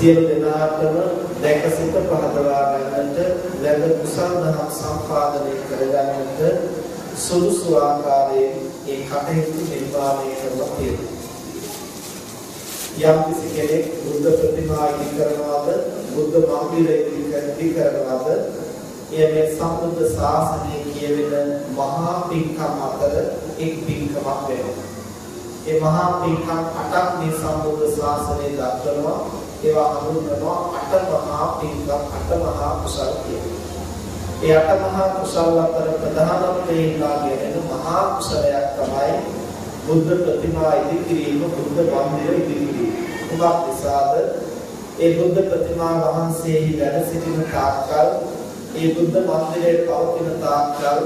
සියලු දෙනාටම දැකසිත පහදවා ගන්නට වැඳ කුසල් දහම් සම්පාදනය කරගන්නට සුදුසු ආකාරයෙන් ඒ කටයුතු නිර්මාණය කරලා තියෙනවා. යම් කිසි කෙනෙක් බුද්ධ ප්‍රතිමා ඉදි කරනවාද බුද්ධ මන්දිරය ඉදි කරනවාද එය සම්බුද්ධ ශාසනය කියවෙන මහා පින්කම් අතර එක් පින්කමක් වෙනවා. ඒ මහා පින්කම් 8ක් මේ සම්බුද්ධ ශාසනයේ දක්වනවා. ඒවා හඳුන්වනවා 8 මහා පින්කම් 8 මහා කුසල කියලා. ඒ 8 මහා කුසල අතර ප්‍රධානම තේමාගෙන මහා කුසලයක් තමයි බුද්ධ ප්‍රතිමා ඉදි කිරීම, බුද්ධ මන්දිර ඉදි කිරීම. උපක් නිසාද ඒ බුද්ධ ප්‍රතිමා වහන්සේහි වැඩ සිටින තාක්කල් ඒ බුද්ධ මන්දිරයේ පවතින තාක්කල්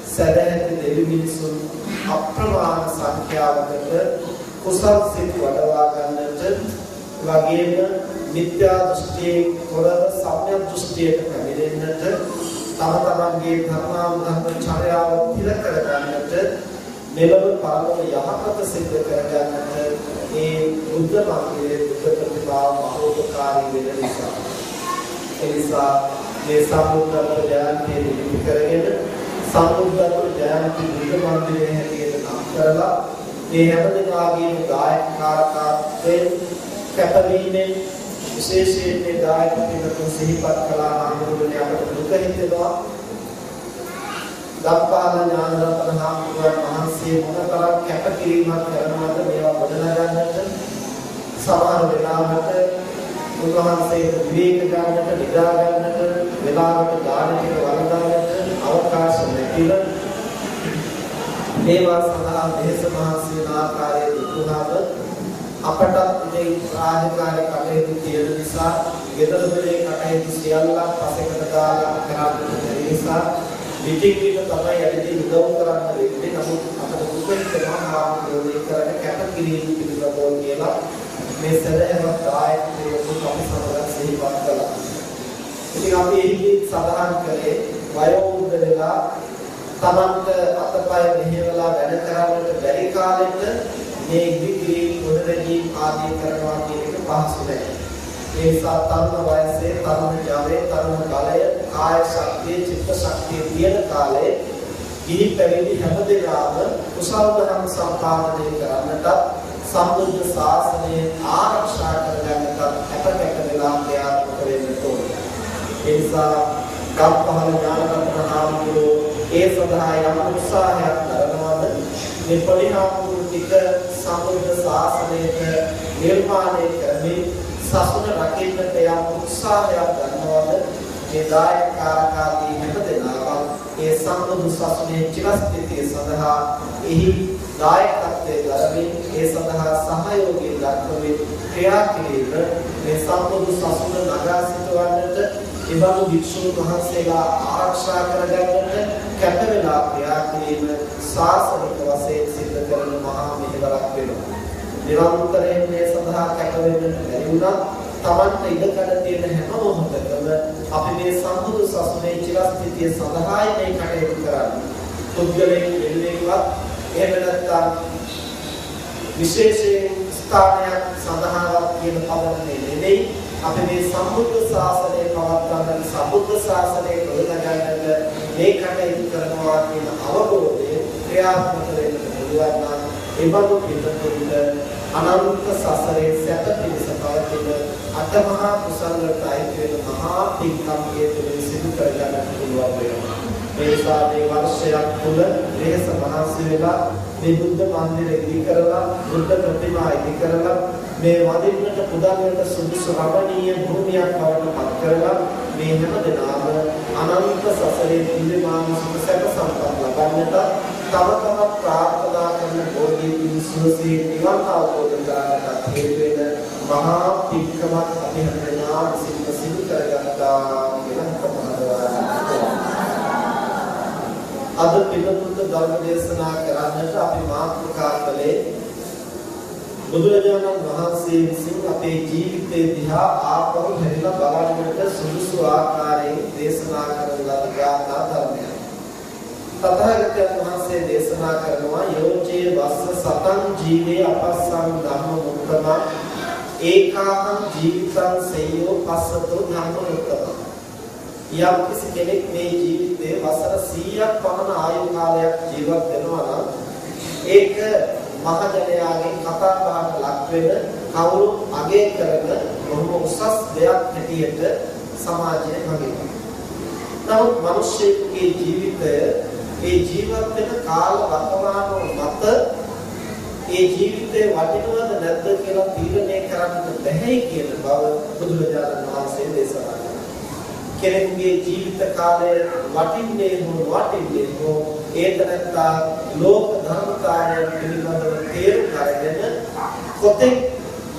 සදැහැති දෙවි මිනිසුන් අප්‍රමාණ සංඛ්‍යාවකට කුසල් සිත් වඩවා ගන්නට වගේම මිත්‍යා දෘෂ්ටියේ තොරව සම්‍යක් දෘෂ්ටියට පැමිණෙන්නට තම තමන්ගේ ධර්මානුධර්ම චර්යාව පිළ කර ගන්නට මෙලොව පරලොව යහපත සිද්ධ කර ගන්නට ඒ බුද්ධ මන්දිරයේ බුද්ධ ප්‍රතිමාව මහෝපකාරී වෙන නිසා එනිසා මේ සම්බුද්ධත්ව ජයන්තිය නිමිති කරගෙන සම්බුද්ධත්ව ජයන්ති බුද්ධ මන්දිරයේ හැටියට නම් කරලා මේ හැම දිනාගේම දායකකාරකත්වයෙන් කැපවීමෙන් විශේෂයෙන් මේ දායක පිටු සිහිපත් කළා ආනන්දනේ අපට දුක හිතෙනවා. දම්පාල ඥානරත්න හාමුදුරුවෝ මහන්සිය මොනතරම් කැපකිරීමක් කරනවද මේවා ගොඩනගන්නට සමහර වෙලාවට උන්වහන්සේට විවේක ගන්නට නිදා ගන්නට වෙලාවට ගානට වළඳන්නට අවකාශ නැතිව මේවා සඳහා දේශ මහන්සියන ආකාරයේ දුරුහාද අපට මේ රාජකාරී කටයුතු කියන නිසා ගෙදර දොරේ කටයුතු සියල්ලක් පසෙකට දාලා කරන්න නිසා විටින් විට තමයි යටිදී උදව් කරන්න වෙන්නේ. නමුත් අපට දුකෙන්ම ආවෝනේ කරන කැපකිරීම පිළිබඳව කියලා මේ සදහවත් දායකයෝ අපි සමග සිහිපත් කළා. ඉතින් අපි එහිදී සඳහන් කළේ වයෝවෘද්ධ වෙලා තමන්ට අතපය මෙහෙवला වැඩ කරන්නට බැරි කාලෙට මේ ඉදිකිරීම ගොඩනැගීම් ආදී කරනවා කියන එක පහසු නැහැ. ඒ නිසා තරුණ වයසේ තරුණ ජවයේ තරුණ බලය කාය ශක්තිය චිත්ත ශක්තිය තියෙන කාලේ ගිහි පැවිදි හැමදෙනාම කුසල ධර්ම සම්පාදනය කරන්නට සම්බුද්ධ ශාසනය ආරක්ෂා කරගන්නට අපකැට වෙලා ක්‍රියාත්මක වෙන්න ඕනේ. ඒ නිසා ගම්පහළ ඥානරත්න හාමුදුරුවෝ ඒ සඳහා යම් උත්සාහයක් දරනවාද මේ පරිහාමුදුරු ටික සම්බුද්ධ ශාසනයට නිර්මාණය කරමින් සසුන රකින්නට යම් උත්සාහයක් ගන්නවාද මේ දායකකාරකාදී හැමදෙනාම ඒ සම්බුදු සසුනේ චිරස්ථිතිය සඳහා එහි දායකත්වයේ දරමින් ඒ සඳහා සහයෝගය දක්වමින් ක්‍රියා කිරීම මේ සම්බුදු සසුන නගා සිටවන්නට එබඳු භික්ෂුන් වහන්සේලා ආරක්ෂා කරගන්නට කැප වෙලා ක්‍රියා කිරීම ශාසනික වශයෙන් සිද්ධ කරන මහා මෙහෙවරක් වෙනවා. නිරන්තරයෙන් මේ සඳහා කැප වෙන්න බැරි වුණා තමන්ට ඉඩකඩ තියෙන හැම මොහොතකම අපි මේ සම්බුදු සසුනේ චිරස්ථිතිය සඳහායි මේ කටයුතු කරන්නේ. පුද්ගලයන් වෙනුවෙන්වත් එහෙම නැත්නම් විශේෂයෙන් ස්ථානයක් සඳහාවත් කියන පදන්නේ නෙවෙයි. අපි මේ සම්බුද්ධ ශාසනය පවත්වන්න සම්බුද්ධ ශාසනය ගොඩනගන්නට මේ කටයුතු කරනවා කියන අවබෝධය ක්‍රියාත්මක වෙන්න පුළුවන් නම් එබඳු පිටුතුන්ට අනන්ත සසරේ සැප පිණිස පවතින අටමහා කුසල වලට අයිති වෙන මහා පින්කම් හේතුවෙන් සිදු කරගන්නට පුළුවන් වෙනවා. මේ නිසා මේ වර්ෂයක් තුළ දේශ මහන්සි වෙලා මේ බුද්ධ මන්දිර ඉදි කරලා බුද්ධ ප්‍රතිමා ඉදි කරලා මේ වදින්නට පුදන්නට සුදුසු රමණීය භූමියක් බවට පත් කරලා මේ හැම දෙනාම අනන්ත සසරේ නිර්මාණ සුඛ සම්පත් ලබන්නට තම තම ප්‍රාර්ථනා කරන බෝධීන් සුවසේ නිවන් අවබෝධ කරගන්නට හේතු වෙන මහා පින්කමක් අපි හැමදෙනාම සිදු කරගත්තා කියන අද පිළිතුරු ධර්ම දේශනා කරන්නට අපි මාතෘකා කළේ බුදුරජාණන් වහන්සේ විසින් අපේ ජීවිතයේ දිහා ආපහු හැරිලා බලන්නට සුදුසු ආකාරයෙන් දේශනා කරන ලද ගාථා ධර්මයක්. තථාගතයන් වහන්සේ දේශනා කරනවා යෝචේ වස්ස සතං ජීවේ අපස්සං ධම්ම මුත්තම ඒකාහං ජීවිතං සෙය්‍යෝ පස්සතෝ ධම්මෝත්තම. යම් කිසි කෙනෙක් මේ ජීවිතේ වසර 100ක් පමණ ආයු කාලයක් ජීවත් වෙනවා නම් ඒක මහජනයාගෙන් කතා බහට ලක් වෙන කවුරු අගය කරන බොහොම උසස් දෙයක් හැටියට සමාජයේ හඟිනවා. නමුත් මිනිස්සෙකුගේ ජීවිතය ඒ ජීවත් වෙන කාල වකවානුව මත ඒ ජීවිතේ වටිනවද නැද්ද කියලා තීරණය කරන්න බැහැ කියන බව බුදුරජාණන් වහන්සේ දේශනා කළා. කෙනෙකුගේ ජීවිත කාලය වටින්නේ හෝ ඒතරත්තා ලෝක ධර්මතාවය පිළිබඳව තේරුම් අරගෙන කොතෙක්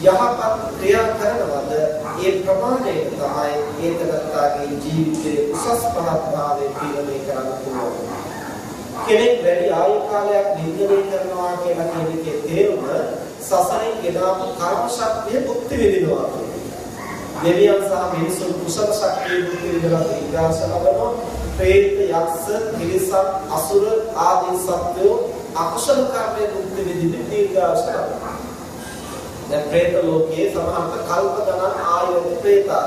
යහපත් ක්‍රියා කරනවද ඒ ප්‍රමාණය තමයි ඒතරත්තාගේ ජීවිතයේ උසස් පහත් භාවය තීරණය කරන්න පුළුවන්. කෙනෙක් වැඩි ආයු කාලයක් නිර්ණය කරනවා කියලා කියන එකේ තේරුම සසරෙන් ගෙනාවු කර්ම ශක්තිය භුක්ති විඳිනවා. දෙවියන් සහ මිනිසුන් කුසල ශක්තිය භුක්ති විඳලා දීර්ඝාස ලබනවා. ප්‍රේත, යක්ෂ, තිරිසන්, අසුර ආදී සත්වෝ අකුසල කර්මයෙන් භුක්ති විඳින්න දීර්ඝාස ලබනවා. දැන් ප්‍රේත ලෝකයේ සමහරට කල්ප ගණන් ආයුධ ප්‍රේතා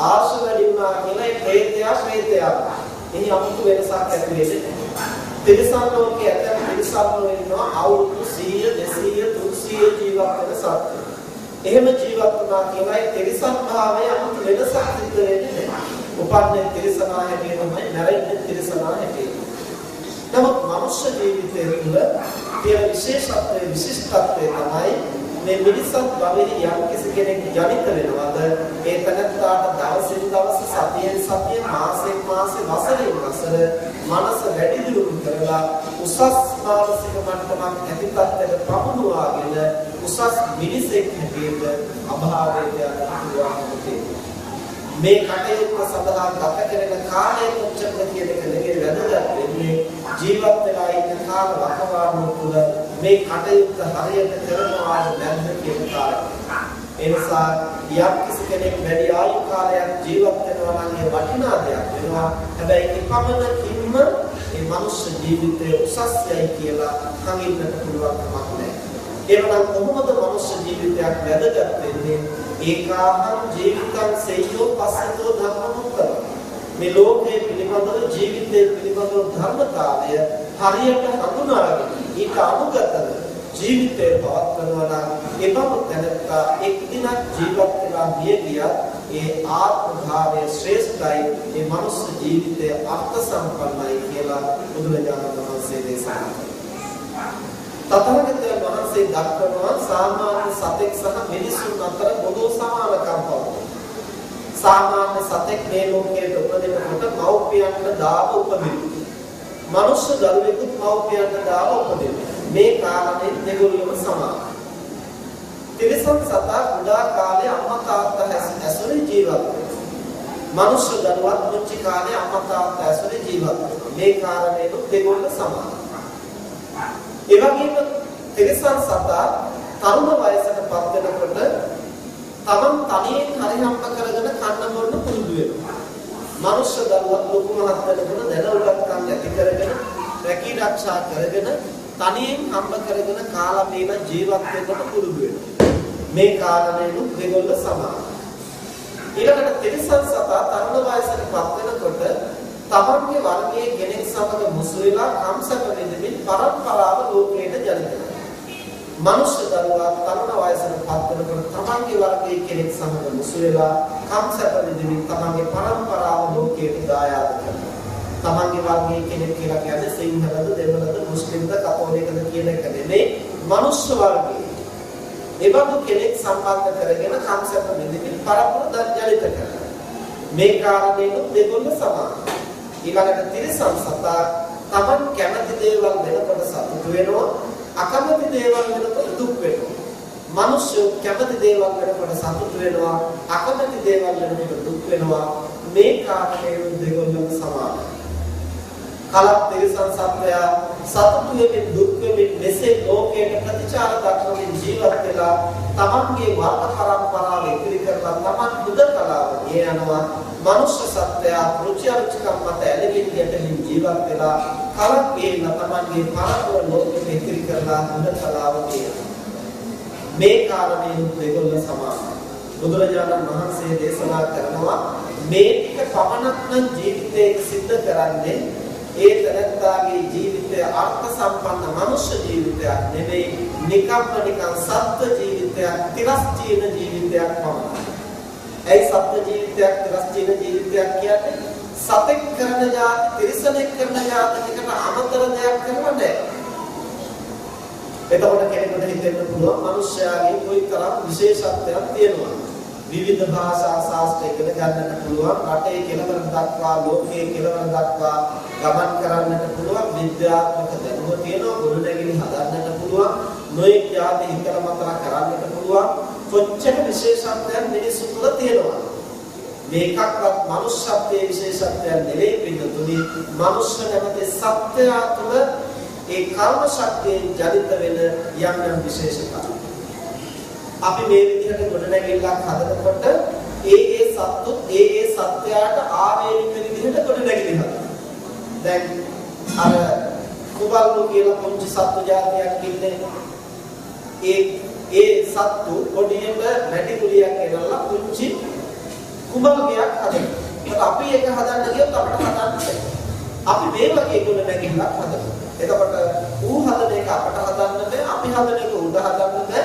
ආශ වැඩි වුණා කියලා ඒ ප්‍රේතයා එහි අමුතු වෙනසක් ඇති වෙන්නේ නැහැ. තිරිසන් ලෝකයේ ඇතැම් තිරිසන් වෙනවා අවුරුදු 100 200 300 ජීවත් වෙන සත්ත්වෝ. එහෙම ජීවත් වුණා කියලා ඒ තිරිසන් භාවය අමුතු වෙනසක් සිද්ධ වෙන්නේ නැහැ. උපන්නේ තිරිසනා හැටියට තමයි නැරෙන්නේ තිරිසනා හැටියට. නමුත් මනුෂ්‍ය ජීවිතයේ තුළ තියෙන විශේෂත්වයේ විශිෂ්ටත්වය තමයි මේ මිනිසත් භවයේ යම් කිසි කෙනෙක් ජනිත වෙනවද ඒ තනත්තාට දවසින් දවස සතියෙන් සතිය මාසෙන් මාසෙ වසරෙන් වසර මනස වැඩි දියුණු කරලා උසස් මානසික මට්ටමක් ඇති තත්ත්වයට පමුණුවාගෙන උසස් මිනිසෙක් හැටියට අභාවයට යනවා. මේ කටයුත්ත සඳහා ගත කරන කාලය කොච්චරද කියන එක නෙමෙයි වැදගත් වෙන්නේ ජීවත් වෙලා ඉන්න කාල වකවානුව තුළ මේ කටයුත්ත හරියට කරනවාද නැද්ද කියන කාරණා. ඒ නිසා යම් කිසි කෙනෙක් වැඩි ආයු කාලයක් ජීවත් වෙනවා නම් ඒ වටිනා දෙයක් වෙනවා. හැබැයි එපමණකින්ම මේ මනුෂ්‍ය ජීවිතය උසස්යයි කියලා හංගින්නට පුළුවන් කමක් නැහැ. එවනම් කොහොමද මනුෂ්‍ය ජීවිතයක් වැදගත් වෙන්නේ? ඒකාහං ජීවිතං සෙය්‍යෝ පස්සතෝ ධම්මෝත්තම. මේ ලෝකයේ පිළිබඳව ජීවිතයේ පිළිබඳව ධර්මතාවය හරියට හඳුනාගෙන ඊට අනුගතව ජීවිතය පවත්වනවා නම් එබඳු තැනත්තා එක් දිනක් ජීවත් වෙලා මිය ගියත් ඒ ආත්ම භාවය ශ්‍රේෂ්ඨයි. ඒ මනුෂ්‍ය ජීවිතය අර්ථ සම්පන්නයි කියලා බුදුරජාණන් වහන්සේ දේශනා කළා. තථාගතයන් වහන්සේ දක්වනවා සාමාන්‍ය සතෙක් සහ මිනිසුන් අතර බොහෝ සමානකම් පවතී. සාමාන්‍ය සතෙක් මේ ලෝකයේ උපදිනකොට මව්පියන්ට දාව උපදිනවා. මනුෂ්‍ය දරුවෙකුත් මව්පියන්ට දාව උපදිනවා. මේ කාරණේ දෙගොල්ලම සමානයි. තිරිසන් සතා කුඩා කාලේ අම්මා තාත්තා ඇසුරේ ජීවත් වෙනවා. මනුෂ්‍ය දරුවා පුංචි කාලේ අම්මා තාත්තා ඇසුරේ ජීවත් වෙනවා. මේ කාරණේ දෙගොල්ල සමානයි. ඒ වගේම තිරිසන් සතා තරුණ වයසටපත් වෙනකොට තමන් තනියෙන් හරි හම්බ කරගෙන කන්න බොන්න පුරුදු වෙනවා. මනුෂ්‍ය දරුවා ලොකු මහත් වෙනකොට දැනුගත්කම් ඇති කරගෙන රැකී ආරක්ෂා කරගෙන තනියෙන් හම්බ කරගෙන කාලා මේන ජීවත් වෙන්න පුරුදු වෙනවා. මේ කාරණේනු දෙගොල්ල සමානයි. ඊළඟට තිරිසන් සතා තරුණ වයසටපත් වෙනකොට තමන්ගේ වර්ගයේ කෙනෙක් සමග මුසු වෙලා කම්සක වෙදමින් පරම්පරාව ලෝකයට ජනිත වෙනවා. මනුෂ්‍ය දරුවා තරුණ වයසටපත් වෙනකොට තමන්ගේ වර්ගයේ කෙනෙක් සමග මුසු වෙලා කම්සක වෙදමින් තමන්ගේ පරම්පරාව ලෝකයට දායාද කරනවා. තමන්ගේ වර්ගයේ කෙනෙක් කියලා කියන්නේ සිංහලද දෙමළද මුස්ලිම්ද කතෝලිකද කියන එක නෙමෙයි මනුෂ්‍ය වර්ගයේ. එබඳු කෙනෙක් සම්බන්ධ කරගෙන කම්සක වෙදමින් පරම්පරාව ජනිත කරනවා. මේ කාරණේනු දෙගොල්ල සමානයි. ඊළඟට තිරිසන් සතා තමන් කැමති දේවල් වෙනකොට සතුටු වෙනවා අකමැති දේවල් වෙනකොට දුක් වෙනවා. මිනිස්සු කැමති දේවල් වෙනකොට සතුටු වෙනවා අකමැති දේවල් වෙනකොට දුක් වෙනවා. මේ කාරණේ දෙගොල්ලම සමානයි. කලක් තිරිසන් සත්වයා සතුටු වෙමින් දුක් වෙමින් මෙසේ ලෝකයට ප්‍රතිචාර දක්වමින් ජීවත් වෙලා තමන්ගේ වර්ග පරම්පරාව ඉදිරි කරලා තමන් බුදකලාව යනවා. මනුෂ්‍ය සත්වයා රුචි අරුචිකම් මත ඇලෙමින් ගැටෙමින් ජීවත් වෙලා කලක් ගේන තමන්ගේ පරපුර ලෝකෙට ඉදිරි කරලා බුදකලාව කියනවා. මේ කාරණේ දෙකොල්ල සමානයි. බුදුරජාණන් වහන්සේ දේශනා කරනවා මේ ටික පමණක් නම් ජීවිතේ සිද්ධ කරන්නේ ඒ තනත්තාගේ ජීවිතය අර්ථ සම්පන්න මනුෂ්‍ය ජීවිතයක් නෙවෙයි නිකම්ම නිකන් සත්ත්ව ජීවිතයක් තිරස්චීන ජීවිතයක් පමණයි. ඒ සත්ත්ව ජීවිතයක් තිරස්චීන ජීවිතයක් කියන්නේ සතෙක් කරන જાති තිරිසනෙක් කරන જાතිකට අමතර දෙයක් කරනවද? එතකොට කෙනෙකුට හිතෙන්න පුළුවන් මනුෂ්‍යයාගේ කොයිතරම් විශේෂත්වයක් තියෙනවා. විවිධ භාෂා ශාස්ත්‍ර ඉගෙන ගන්නට පුළුවන්, රටේ කෙළවර දක්වා ලෝකයේ කෙළවර දක්වා ගමන් කරන්නට පුළුවන්, විද්‍යාත්මක දැනුම තියෙනවා, ගොඩනැගිලි හදන්නට පුළුවන්, නොයෙක් જાති හිතලා මතලා කරන්නට පුළුවන්. කොච්චර විශේෂත්වයන් මිනිස්සු තුළ තියෙනවා. මේකක්වත් මනුෂ්‍යත්වයේ විශේෂත්වයන් නෙවෙයි පිටුතුනි. මනුෂ්‍ය නැමැති සත්‍යය තුළ ඒ කර්ම ශක්තියෙන් ජනිත වෙන යම් යම් විශේෂතා. අපි මේ විදිහට ගොඩනැගිල්ලක් හදනකොට ඒ සත්‍යයට ආවේනික විදිහට ගොඩනැගිලි හදනවා. දැන් අර කුබල්ලු කියලා පුංචි සත්තු జాතියක් ඉන්නේ. ඒ සත්තු පොඩියට මැටි කුලියක් එනලා පුංචි කුඹල්ගයක් හදනවා. අපි ඒක හදන්න ගියොත් අපිට හදන්න බැහැ. අපි මේ වගේ ගොඩනැගිල්ලක් හදනවා. එතකොට ඌ හදන එක අපට හදන්න බෑ, අපි හදන එක උඩ හදන්න බෑ.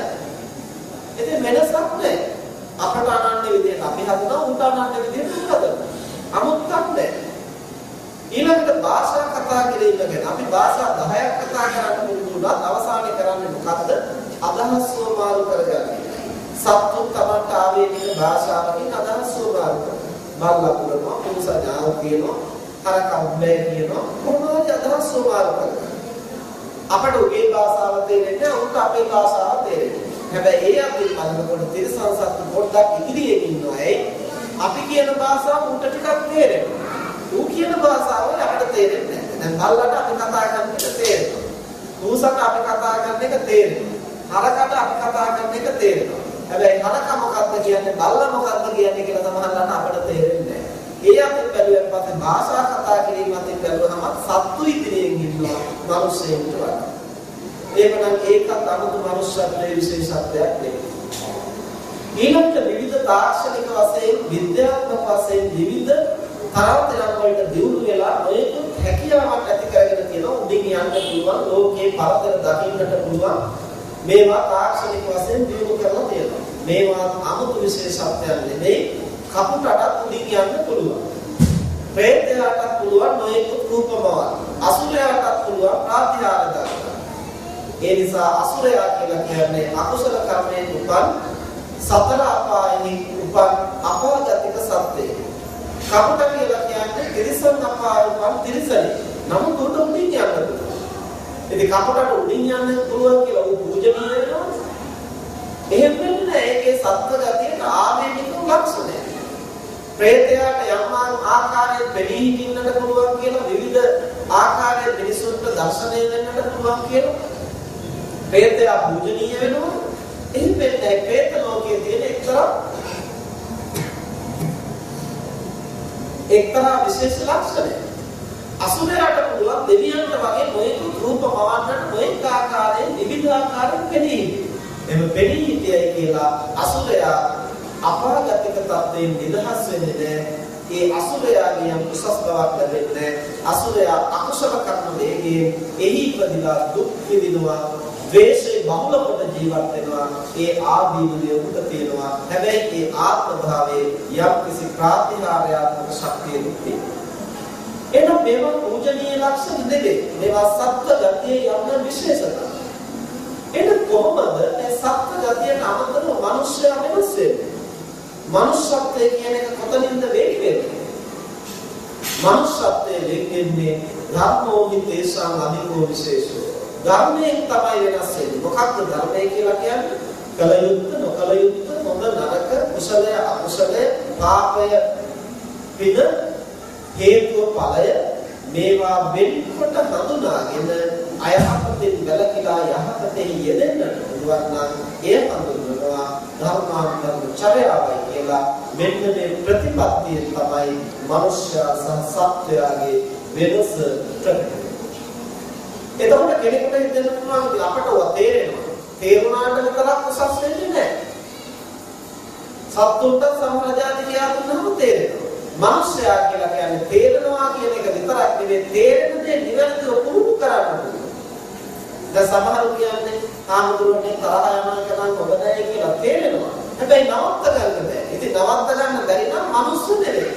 ඉතින් වෙනසක් නැහැ. අපට අනන්න විදිහට අපි හදනවා, උඩ අනන්න විදිහට ඌ හදනවා. අමුත්තක් නැහැ. ඊළඟට භාෂා කතා කියලා ඉන්නගෙන අපි භාෂා 10ක් කතා කරන්න පුළුවන්. අවසානයේ කරන්නේ මොකද්ද? අදහස් සෝමාරු කරගන්න. සත්තු තමන්ට ආවේනික භාෂාවකින් අදහස් සෝමාරු කරනවා. බල්ලා පුරනවා, පුරුෂයාව කියනවා, හරකම්බේ කියනවා, කොහොමද අදහස් සෝමාරු කරන්නේ? අපට උගේ භාෂාව තේරෙන්නේ නැහැ, උන්ට අපේ භාෂාව තේරෙන්නේ. හැබැයි ඒ අපි බලනකොට තිරසන් සත්තු පොඩ්ඩක් ඉදිරියෙන් ඉන්නවා. ඒ අපි කියන භාෂාව උන්ට ටිකක් තේරෙනවා. ඌ කියන භාෂාව අපට තේරෙන්නේ නැහැ. දැන් බල්ලට අපි කතා කරන එක තේරෙනවා. ඌසට අපි කතා කරන එක තේරෙනවා. හරකට අපි කතා කරන එක තේරෙනවා. හැබැයි හරක මොකක්ද කියන්නේ, බල්ල මොකක්ද කියන්නේ කියලා සමහරවිට අපට තේරෙන්නේ නැහැ. ඒ අතර බැලුවෙන් පස්සේ භාෂා කතා කිරීම අතර බැලුවම සත්තු ඉදිරියෙන් ඉන්නවා මිනිස්සුන්ට වඩා. ඒකනම් ඒකත් අමුතු මනුෂ්‍යත්වයේ විශේෂත්වයක් නෙවෙයි. ඊළඟට විවිධ තාක්ෂණික වශයෙන්, විද්‍යාත්මක වශයෙන් විවිධ තරතරම් වලට දියුණු වෙලා මේක හැකියාවක් ඇති කරගෙන තියෙනවා. උඩින් යන්න පුළුවන්, ලෝකේ පරතර දකින්නට පුළුවන්. මේවා තාක්ෂණික වශයෙන් දියුණු කරලා තියෙනවා. මේවා අමුතු විශේෂත්වයක් නෙවෙයි. කපුටට උඩින් යන්න පුළුවන්. ප්‍රේතයාට පුළුවන් නොයෙක් රූපමවල්. අසුරයාට පුළුවන් ප්‍රාතිහාර්ය දක්වන්න. ඒ නිසා අසුරයා කියලා කියන්නේ අකුසල කර්මයෙන් උපන් සතර අපායෙහි උපන් අපාගතික සත්‍යය. කපුට කියලා කියන්නේ තිරිසන් අපායෙ උපන් තිරිසනෙක්. නමුත් උඩ උඩින් යන්න පුළුවන්. ඉතින් කපුටට උඩින් යන්න පුළුවන් කියලා ඌ පූජනීය වෙනවා. එහෙම වෙන්නේ ඒකේ සත්ව ගතියට ආවේනික ලක්ෂණය. ප්‍රේතයාට යම් ආකාරයෙන් බෙලී හිටින්නට පුළුවන් කියලා විවිධ ආකාරයෙන් මිනිසුන්ට දර්ශනය වෙන්නට පුළුවන් කියලා ප්‍රේතයා පූජනීය වෙනවා. එහෙම වෙන්නේ ප්‍රේත ලෝකයේ තියෙන එක්තරා විශේෂ ලක්ෂණයක්. අසුරයාට පුළුවන් දෙවියන්ට වගේ නොයෙක් රූප මවන්නට නොයෙක් ආකාරයෙන් විවිධ ආකාරයෙන් පෙනී. එම පෙනී හිටියයි කියලා අසුරයා අපාගතික තත්ත්වයෙන් නිදහස් වෙන්නේ නැහැ. ඒ අසුරයාගේ යම් උසස් බවක් ලැබෙන්නේ නැහැ. අසුරයා අකුසල කර්ම වේගයෙන් එහි ඉපදිලා දුක් විඳිනවා. ද්වේෂේ බහුල කොට ජීවත් වෙනවා. ඒ ආදීනලිය උට තියෙනවා. හැබැයි ඒ ආත්ම භාවයේ යම් කිසි ප්‍රාතිහාර්යාත්මක ශක්තියක් තියෙනවා. එනම් මේවා පූජනීය ලක්ෂණ නෙවේ. මේවා සත්ත්ව ගතියේ යම් විශේෂතා. එනම් කොහොමද මේ සත්ත්ව ගතියට අමතරව මිනිස්යා වෙනස් වෙන්නේ? මනුෂ්‍යත්වය කියන එක කොතනින්ද වෙන්නේ? මනුෂ්‍යත්වයේ වෙන්නේ ධර්මෝ හිතේසං අධිකෝ විශේෂෝ. ධර්මයෙන් තමයි වෙනස් වෙන්නේ. මොකක්ද ධර්මය කියලා කියන්නේ? කල යුත්ත නොකල යුත්ත, හොඳ නරක, කුසලය අකුසලය, පාපය පින, හේතුව ඵලය මේවා වෙන්කොට හඳුනාගෙන අයහපතෙන් වැළකීලා යහපතේ යෙදෙන්නට පුළුවන් නම් එය හඳුන්වනවා ධර්මානුධර්ම චර්යාවයි කියලා. මෙන්න මේ ප්‍රතිපත්තිය තමයි මනුෂ්‍යයා සහ සත්වයාගේ වෙනස ප්‍රකට. එතකොට කෙනෙකුට හිතෙන්න පුළුවන් අපට ඔය තේරෙනවා. තේරුණාට විතරක් උසස් වෙන්නේ නැහැ. සත්තුන්ට සමහර જાති කියලා දුන්නම තේරෙනවා. මනුෂ්‍යයා කියලා කියන්නේ තේරෙනවා කියන එක විතරක් නෙවෙයි තේරෙන දේ නිවැරදිව පුරුදු කරන්න ඕනේ. දැන් සමහරු කියන්නේ ආමුදුරනේ තරහ යනවා කරන් හොඳ නැහැ කියලා තේරෙනවා. හැබැයි නවත්ත ගන්න බෑ. ඉතින් නවත්ත ගන්න බැරි නම් මනුස්ස නෙවෙයි.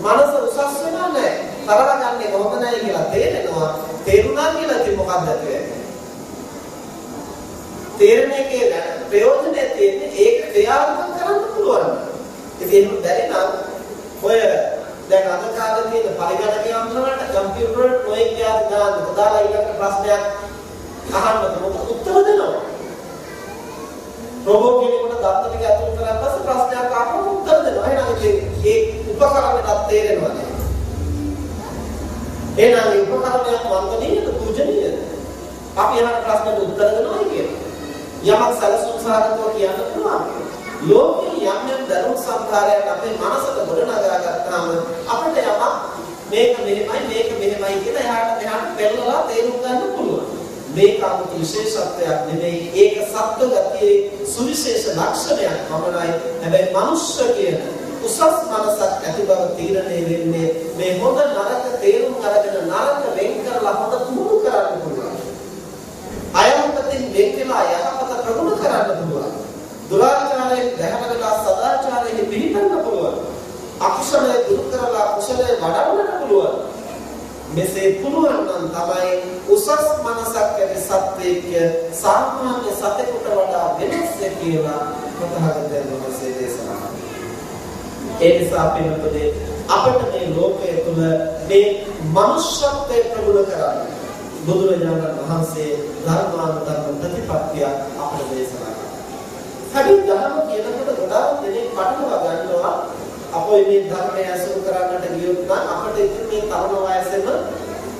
මනස උසස් වෙනා නැහැ. තරහ ගන්නේ හොඳ නැහැ කියලා තේරෙනවා. තේරුණා කියලා ඉතින් මොකක්ද කියන්නේ? තේරෙන එකේ ප්‍රයෝජනේ තියෙන්නේ ඒක ක්‍රියාත්මක කරන්න පුළුවන්. ඉතින් ඒක බැරි නම් ඔය දැන් අද කාලේ තියෙන පරිගණක යන්ත්‍රවලට කම්පියුටර් වලට නොයෙක් යාත් දාන්න දාලා ඊළඟ ප්‍රශ්නයක් අහන්නත් මොකද උත්තර දෙනවා. රොබෝට් කෙනෙකුට දත්ත ටික අතුල් කරලා පස්සේ ප්‍රශ්නයක් අහපුවම උත්තර දෙනවා. එහෙනම් ඒ උපකරණයට තේරෙනවා නේද? එහෙනම් ඒ උපකරණයක් වන්දනීයද පූජනීයද? අපි අහන ප්‍රශ්නට උත්තර දෙනවා කියන්නේ. යමක් සැලසුම් සාගතව කියන්න පුළුවන්. ලෝකයේ යම් යම් ධර්ම සංස්කාරයන් අපේ මනසට ගොඩනගා ගත්තාම අපිට යමක් මේක මෙහෙමයි කියලා එහාට මෙහාට පෙරලලා තේරුම් ගන්න පුළුවන්. මේක අමුතු විශේෂත්වයක් නෙමෙයි. ඒක සත්ව ගතියේ සුවිශේෂ ලක්ෂණයක් පමණයි. හැබැයි මනුෂ්‍ය කියන උසස් මනසක් ඇති බව තීරණය වෙන්නේ මේ හොඳ නරක තේරුම් අරගෙන නරක වෙන් කරලා හොඳ පුහුණු කරන්න පුළුවන්. අයහපතින් වෙන් වෙලා යහපත ප්‍රගුණ කරන්න පුළුවන්. දුරාචාරයෙන් දැහැමලා සදාචාරයෙන් පිළිපන්න පුළුවන්. අකුසලයේ දුරු කරලා කුසලයේ වඩවන්නට පුළුවන්. මෙසේ පුළුවන් නම් තමයි උසස් මනසක් ඇති සත්වයක සාමාන්‍ය සතෙකුට වඩා වෙනස් කියලා තථාගතයන් වහන්සේ දේශනා කළා. ඒ නිසා පින්වතුනි අපිට මේ ලෝකයේ තුල මේ මනුෂ්‍යත්වයේ ප්‍රගුණ කරන්න බුදුරජාණන් වහන්සේ ධර්මානුධර්ම ප්‍රතිපත්තිය අපට දේශනා කළා. හැබැයි ධර්ම කියනකොට ගොඩාක් දෙනෙක් පටලවා ගන්නවා අපෝ මේ ධර්මය අසුර කරන්නට ගියොත් නම් අපිට ඉතින් මේ තරුණ වයසේම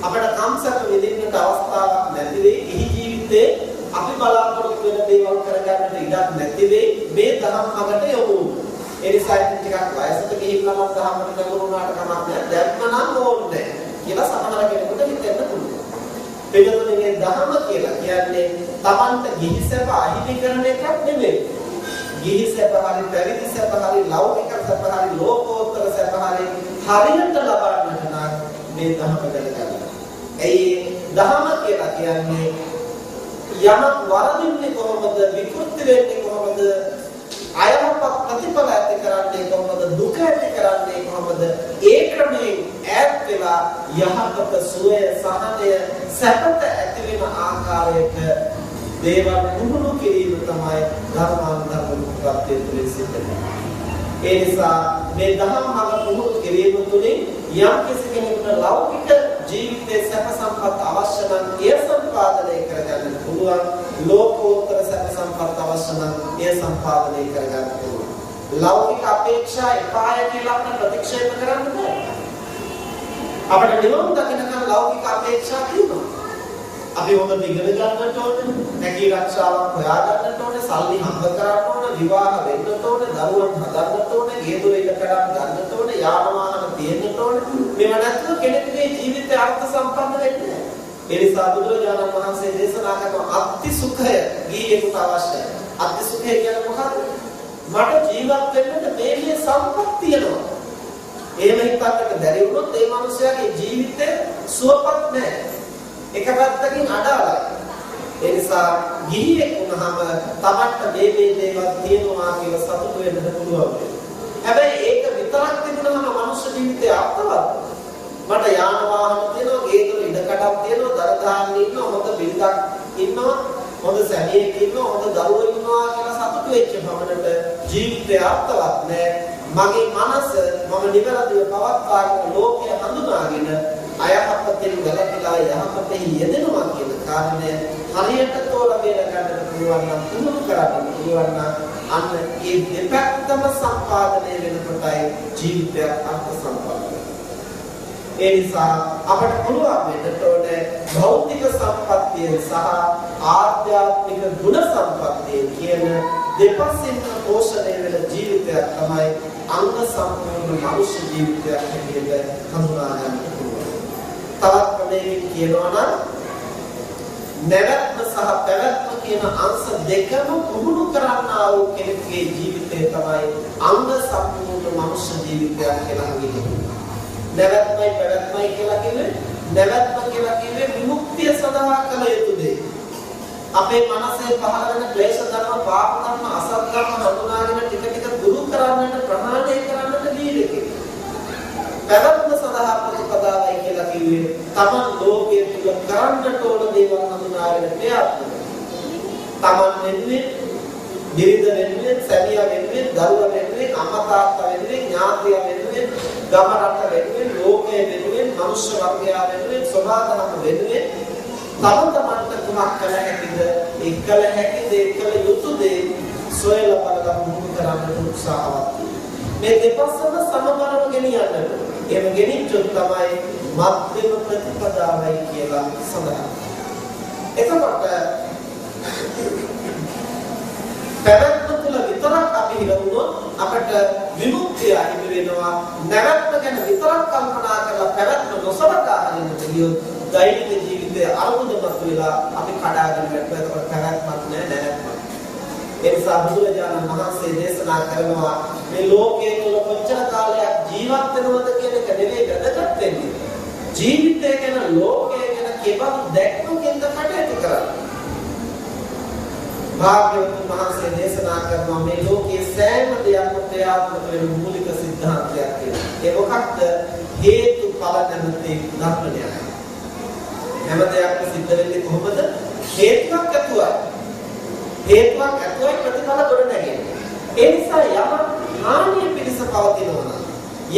අපිට කම්සක විඳින්නට අවස්ථාවක් නැති වෙයි. ඉහි ජීවිතේ අපි බලාපොරොත්තු වෙන දේවල් කරගන්නට ඉඩක් නැති වෙයි. මේ ධර්ම මගට යොමු වුණා. ඒ නිසා ඉතින් ටිකක් වයසට ගිහිල්ලා නම් ධර්මයට ලඟුණාට කමක් නැහැ. දැම්ම නම් ඕනේ කියලා සමහර කෙනෙකුට හිතෙන්න පුළුවන්. එතකොට මේ ධර්ම කියලා කියන්නේ Tamanta ගිහි සැප අහිමි කරන එකක් නෙමෙයි. ගිහි සැප හරි පැවිදි සැප හරි ලෞකික සැප හරි ලෝකෝත්තර සැප හරි හරියට ලබන්නට නම් මේ ධර්ම දැනගන්න. ඒ ධර්ම කියලා කියන්නේ යමක් වරදින්නේ කොහොමද විකෘති වෙන්නේ කොහොමද අයහපත් ප්‍රතිඵල ඇති කරන්නේ කොහොමද දුක ඇති කරන්නේ කොහොමද ඒ ක්‍රමයෙන් ඈත් වෙලා යහපත සුවය සහනය සැපත ඇති වෙන ආකාරයට දේවල් පුහුණු කිරීම තමයි ධර්මානුධර්ම ප්‍රත්‍ය තුලින් සිද්ධ වෙන්නේ. ඒ නිසා මේ ධර්ම මඟ පුහුණු කිරීම තුළින් යම් කෙනෙකුට ලෞකික ජීවිතයේ සැප සම්පත් අවශ්‍ය නම් ඒ සම්පාදනය කරගන්න පුළුවන්. ලෝකෝත්තර සැප සම්පත් අවශ්‍ය නම් ඒ සම්පාදනය කරගන්න පුළුවන්. ලෞකික අපේක්ෂා එපාය කියලා අපිට ප්‍රතික්ෂේප කරන්න බෑ. අපිට නිවන් දකින්නකම් ලෞකික අපේක්ෂා තියෙනවා. අපි හොඳ ඉගෙන ගන්නට ඕනේ, නැගී ආරක්ෂාවක් හොයා ගන්නට ඕනේ, සල්ලි හම්බ කරන්න ඕනේ, විවාහ වෙන්නට ඕනේ, දරුවන් හදන්නට ඕනේ, ගේ දොර ඉඩ කඩම් ගන්නට ඕනේ, යාන වාහන තියෙන්නට ඕනේ. මේවා නැත්නම් කෙනෙකුගේ ජීවිතය අර්ථ සම්පන්න වෙන්නේ නැහැ. ඒ නිසා බුදුරජාණන් වහන්සේ දේශනා කරන අත්ති සුඛය ගිහියෙකුට අවශ්‍යයි. අත්ති සුඛය කියන්නේ මොකක්ද? මට ජීවත් වෙන්න මේ සම්පත් තියෙනවා. එහෙම හිතන්නට බැරි වුණොත් ඒ මනුස්සයාගේ ජීවිතය සුවපත් නැහැ. එක පැත්තකින් අඩාලයි. ඒ නිසා ගිහියෙක් වුණාම තමන්ට මේ දේවල් තියෙනවා කියලා සතුටු වෙන්න පුළුවන්. හැබැයි ඒක විතරක් තිබුණාම මනුෂ්‍ය ජීවිතය අර්ථවත්. මට යාන වාහන තියෙනවා, ගේ දොර ඉඩ කඩක් තියෙනවා, දර දාන්න ඉන්නවා, හොඳ බිරිඳක් ඉන්නවා, හොඳ සැමියෙක් ඉන්නවා, හොඳ දරුවෝ ඉන්නවා කියලා සතුටු වෙච්ච භවනට ජීවිතය අර්ථවත් නැහැ. මගේ මනස මම නිවැරදිව පවත්වාගෙන ලෝකය හඳුනාගෙන අයහපතෙන් වැළකීලා යහපතෙහි යෙදෙනවා කියන කාරණය හරියට තෝරගෙන ගන්න පුළුවන් නම් පුහුණු කරන්න පුළුවන් නම් අන්න ඒ දෙපැත්තම සම්පාදනය වෙනකොටයි ජීවිතයක් අර්ථ සම්පන්න. ඒ නිසා අපට පුළුවන් වෙන්නට ඕනේ භෞතික සම්පත්තිය සහ ආධ්‍යාත්මික ගුණ සම්පත්තිය කියන දෙපසින් පෝෂණය වෙන ජීවිතයක් තමයි අංග සම්පූර්ණ මනුෂ්‍ය ජීවිතයක් හැටියට හඳුනා ගන්න පුළුවන්. තවත් ක්‍රමයකින් කියනවා නම් නැවැත්ම සහ පැවැත්ම කියන අංශ දෙකම පුහුණු කරන්නා වූ කෙනෙකුගේ ජීවිතය තමයි අංග සම්පූර්ණ මනුෂ්‍ය ජීවිතයක් කියලා කියන්නේ. නැවැත්මයි පැවැත්මයි කියලා කියන්නේ නැවැත්ම කියලා කියන්නේ විමුක්තිය සඳහා කළ යුතු දේ. අපේ මනසේ පහළ වෙන ක්ලේශ ධර්ම, පාප ධර්ම, අසත් ධර්ම හඳුනාගෙන ටික ටික දුරු කරන්නට, ප්‍රහාණය කරන්නට දීලකේ. පැවැත්ම සඳහා ප්‍රතිපදාවයි කියලා කිව්වේ තමන් ලෝකයේ තුල කරන්නට ඕන දේවල් හඳුනාගෙන ක්‍රියාත්මක. තමන් වෙනුවෙන්, බිරිඳ වෙනුවෙන්, සැමියා වෙනුවෙන්, දරුවා වෙනුවෙන්, අම්මා තාත්තා වෙනුවෙන්, ඥාතියා වෙනුවෙන්, ගම රට වෙනුවෙන්, ලෝකයේ වෙනුවෙන්, මනුෂ්‍ය වර්ගයා වෙනුවෙන්, සමාජම වෙනුවෙන් තමන්ට කුමක් කළ හැකිද? ඒකල හැකි දේ, කළ යුතු දේ සොයලා බලලා මුහුණු කරන්න උත්සාහවත්. මේ දෙපස්සම සමබරව ගෙනියන්නට. එහෙම ගෙනිච්චොත් තමයි මධ්‍යම ප්‍රතිපදාවයි කියලා සඳහන්. එතකොට පැවැත්ම තුළ විතරක් අපි හිරුණොත් අපට විමුක්තිය හිමි වෙනවා. නැවැත්ම ගැන විතරක් කල්පනා කරලා පැවැත්ම නොසලකා හරින්නට ගියොත් දෛනික ජීවිතයේ අරුමුදමත් වෙලා අපි කඩාගෙන යනවා. ඒකට පැවැත්මක් නැහැ, නැවැත්මක්. ඒ නිසා බුදුරජාණන් වහන්සේ දේශනා කරනවා මේ ලෝකයේ තුල කොච්චර කාලයක් ජීවත් වෙනවද කියන එක නෙවෙයි වැදගත් වෙන්නේ. ජීවිතය ගැන, ලෝකය ගැන කෙබඳු දැක්මකින්ද කටයුතු කරන්නේ. භාග්‍යවතුන් වහන්සේ දේශනා කරනවා මේ ලෝකයේ සෑම දෙයක්ම ක්‍රියාත්මක වෙන මූලික සිද්ධාන්තයක් තියෙනවා. ඒ මොකක්ද? හේතුඵල නැමැති ධර්මණයයි. හැම දෙයක්ම සිද්ධ වෙන්නේ කොහොමද? හේතුවක් ඇතුවයි. හේතුවක් ඇතුවයි ප්‍රතිඵල ගොඩ නැගෙන්නේ. ඒ නිසා යමක් හානිය පිණිස පවතිනවා නම්,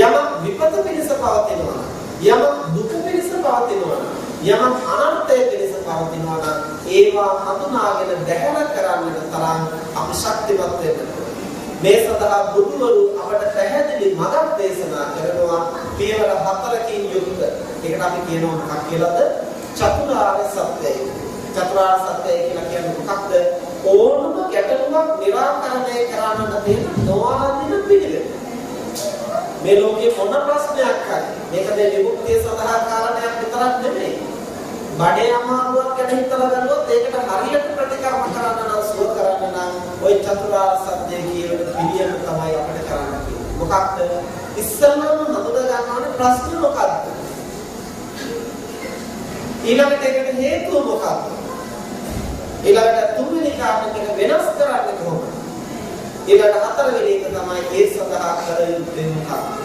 යමක් විපත පිණිස පවතිනවා නම්, යමක් දුක පිණිස පවතිනවා නම්, යමක් අනර්ථය පිණිස පවතිනවා නම් ඒවා හඳුනාගෙන දැකලා කරන්නට තරම් අපි ශක්තිමත් වෙන්න. මේ සඳහා බුදුවරු අපට පැහැදිලි මඟක් දේශනා කරනවා පියවර 4කින් යුක්ත. ඒකට අපි කියනවා මොකක් කියලාද? චතුරාර්ය සත්‍යය. චතුරාර්ය සත්‍යය කියලා කියන්නේ මොකක්ද? ඕනම ගැටලුවක් निराකරණය කරන්නට තියෙන නොආදින පිළිවෙල. මේ ලෝකේ මොන ප්‍රශ්නයක් හරි මේක මේ විමුක්තිය සඳහා කාරණයක් විතරක් නෙමෙයි. බඩේ අමාරුවක් ගැන හිතලා බලුවොත් ඒකට හරියට ප්‍රතිකර්ම කරන්න නම්, සුව කරන්න නම් ওই චතුරාර්ය සත්‍ය කියන පිළියම තමයි අපිට කරන්න තියෙන්නේ. මොකක්ද? ඉස්සෙල්ලාම හඳුනා ගන්න ඕනේ ප්‍රශ්න මොකක්ද? ඊළඟට ඒකට හේතුව මොකක්ද? ඊළඟට තුන්වෙනි කාරණේක වෙනස් කරන්නේ කොහොමද? ඊළඟට හතරවෙනි එක තමයි ඒ සඳහා කර යුත්තේ මොකක්ද?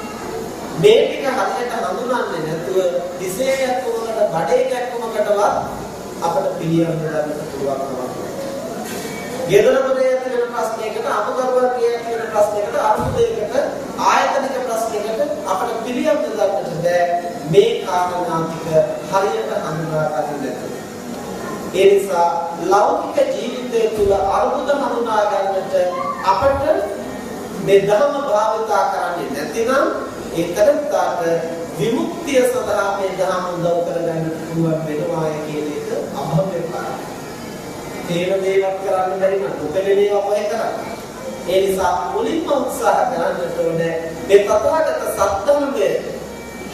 මේ ටික හරියට හඳුනන්නේ නැතුව දිසේ යතුමකට බඩේ කැක්කමකටවත් අපිට පිළියම් දෙන්න පුළුවන් කමක් නැහැ. ගෙදරපොතේ ඇති වෙන ප්‍රශ්නයකට, අමුකරුවන් කියන ප්‍රශ්නයකට, අරුමුදයකට, ආයතනික ප්‍රශ්නයකට අපිට පිළියම් දෙන්නට බෑ. මේ කාරණා ටික හරියට හඳුනා ගන්න නැතුව. ඒ නිසා ලෞකික ජීවිතය තුළ අරුමුද හඳුනා ගන්නට අපට මේ ධර්ම භාවිතා කරන්නේ නැතිනම් ඒකටත් විමුක්තිය සඳහා මේ ධර්ම උදව් කරගන්න පුළුවන් වෙනවා කියන එක අභව්‍ය කාරණා. තේන දේවත් කරන්න බැරි නම් උපලෙනේ අපේ කරන්නේ. ඒ නිසා මුලින්ම උත්සාහ කරන්නට ඕනේ මේ තථාගත සත්‍යයේ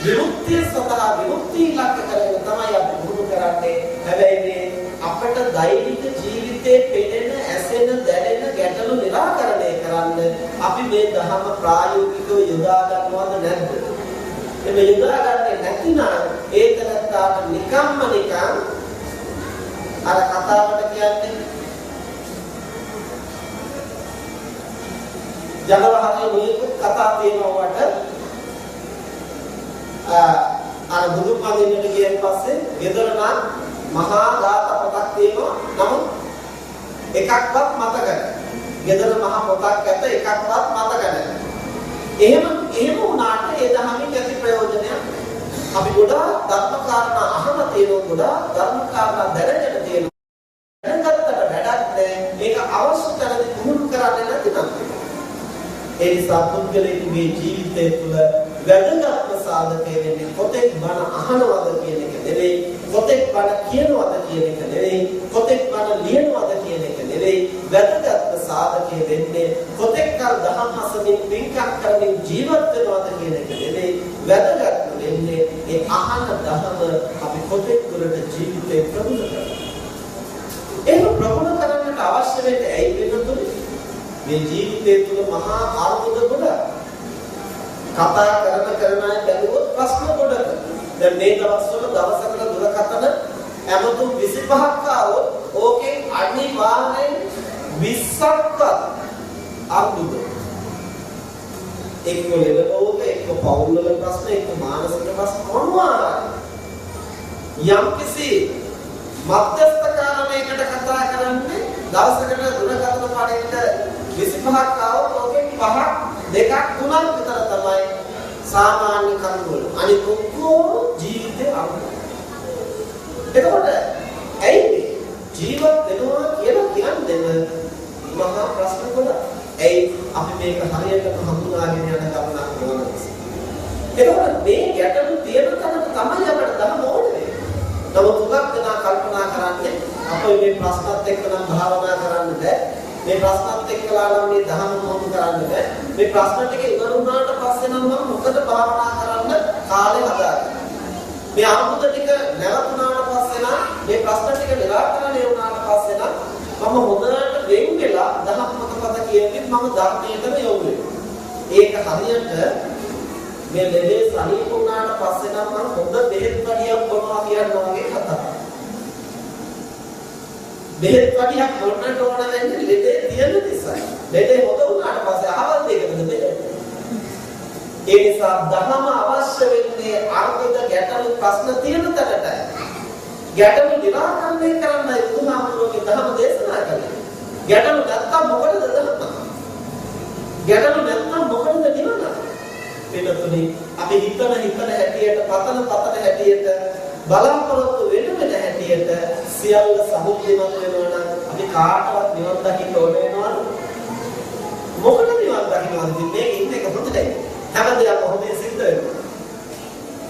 විමුක්තිය සඳහා විමුක්තිය ඉලක්ක කරගෙන තමයි අපි පුරුදු කරන්නේ. හැබැයි මේ අපට දෛනික ජීවිතයේ පෙනෙන, ඇසෙන, දැනෙන ගැටලු निराකරණය කරන්න අපි මේ ධර්ම ප්‍රායෝගිකව යොදා ගන්නවද නැද්ද? මේ යොදා ගන්නේ නැතිනම් ඒකලත්තාට නිකම්ම නිකන් අර කතාවට කියන්නේ ජනවහරේ මේක කතා තියෙනවට අර බුදු පදින්නට ගියන් පස්සේ ගෙදර නම් මහා දාත පොතක් තියෙනවා. නමුත් එකක්වත් මතක නැහැ. ගෙදර මහා පොතක් ඇත, එකක්වත් මතක නැහැ. එහෙම වුණාට ඒ ධර්මයෙන් ඇති ප්‍රයෝජනයක් අපි ගොඩාක් ධර්ම කාරණා අහන තියෙනවා, ගොඩාක් ධර්ම කාරණා දැනගෙන තියෙනවා. දැනගත්තට වැඩක් නැහැ. මේක අවශ්‍ය තැනදී පුහුණු කරන්නේ නැතිනම්. ඒ නිසා පුද්ගලයෙකුගේ ජීවිතය තුළ වැදගත්ම සාධකය වෙන්නේ කොතෙක් බණ අහනවද කියන එක නෙවෙයි, කොතෙක් බණ කියනවද කියන එක නෙවෙයි, කොතෙක් බණ ලියනවද කියන එක නෙවෙයි. වැදගත්ම සාධකය වෙන්නේ කොතෙක් කල් දහම් අසමින් පින්කම් කරමින් ජීවත් වෙනවද කියන එක නෙවෙයි. වැදගත්ම වෙන්නේ ඒ අහන දහම අපි කොතෙක් දුරට ජීවිතේ ප්‍රගුණ කරනවද. වෙන්නේ ඇයි වෙනතුනේ? මේ ජීවිතය තුළ මහා අර්බුද ගොඩක්. කතා කරන අය බැලුවොත් ප්‍රශ්න ගොඩක්. දැන් මේ දවස්වල දවසකට දුරකථන ඇමතුම් 25ක් ආවොත් ඕකෙන් අනිවාර්යෙන් 20ක්වත් අර්බුද. එක්ක ලෙවලෝක එක්ක පවුල් වල ප්‍රශ්න එක්ක මානසික ප්‍රශ්න මොනවා යම්කිසි මධ්‍යස්ථ කාරණයකට කතා කරන්නේ දවසකට දුරකථන පාඩේට 25ක් ආවොත් ඕකෙන් 5ක් 2ක් 3ක් විතර තමයි සාමාන්‍ය කරුණු වල. අනිත් ඔක්කොම ජීවිතේ අර්බුද. එතකොට ඇයි ජීවත් වෙනවා කියලා කියන්නේ මහා ප්‍රශ්න ගොඩක්. ඇයි අපි මේක හරියට හඳුනාගෙන යන ගමනක් කරනවා. එතකොට මේ ගැටලු තියෙන තැනට තමයි අපිට දහම ඕනේ. නමුත් උගක් දෙනා කල්පනා කරන්නේ අපේ මේ ප්‍රශ්නත් එක්ක නම් භාවනා කරන්න බෑ. මේ ප්‍රශ්නත් එක්කලා නම් මේ දහම මොහොත කරන්න බෑ. මේ ප්‍රශ්න ටික ඉවර වුණාට පස්සේ නම් මම මොකද භාවනා කරන්න කාලේ හදාගන්නේ. මේ අනුමුත ටික නැවතුණාට පස්සේ නම් මේ ප්‍රශ්න ටික නිරාකරණය වුණාට පස්සේ නම් මම හොඳට වෙන් වෙලා දහම් මතපද කියන්නේ මම ධර්මයටම යොමු වෙනවා. ඒක හරියට මේ ලෙඩේ සනීප වුණාට පස්සේ නම් මම හොඳ බෙහෙත් වඩියක් බොනවා කියනවා වගේ කතාවක්. බෙහෙත් වඩියක් බොන්නට ඕන වෙන්නේ ලෙඩේ තියෙන නිසා. ලෙඩේ හොඳ වුණාට පස්සේ ආවල් දෙකද බෙහෙත්. ඒ නිසා ධර්ම අවශ්‍ය වෙන්නේ අර්ථද ගැටළු ප්‍රශ්න තියෙන තැනටයි. ගැටළු නිරාකරණය කරන්නයි බුදුහාමුදුරුවෝ ධර්ම දේශනා කළේ. ගැටළු නැත්තම් මොකටද ධර්ම? ගැටළු නැත්තම් මොකටද නිවන? මෙතනදී අපි හිතන හැටියට පතන හැටියට බලාපොරොත්තු වෙන හැටියට සියල්ල සමුද්‍රමත් වෙනවා නම් අපි කාටවත් නිවන් දකින්න ඕන වෙනවද? මොකටද නිවන් දකින්නවද? මේ ඉන්නේ කොහොමද? හැමදේම කොහොමද සිද්ධ වෙන්නේ?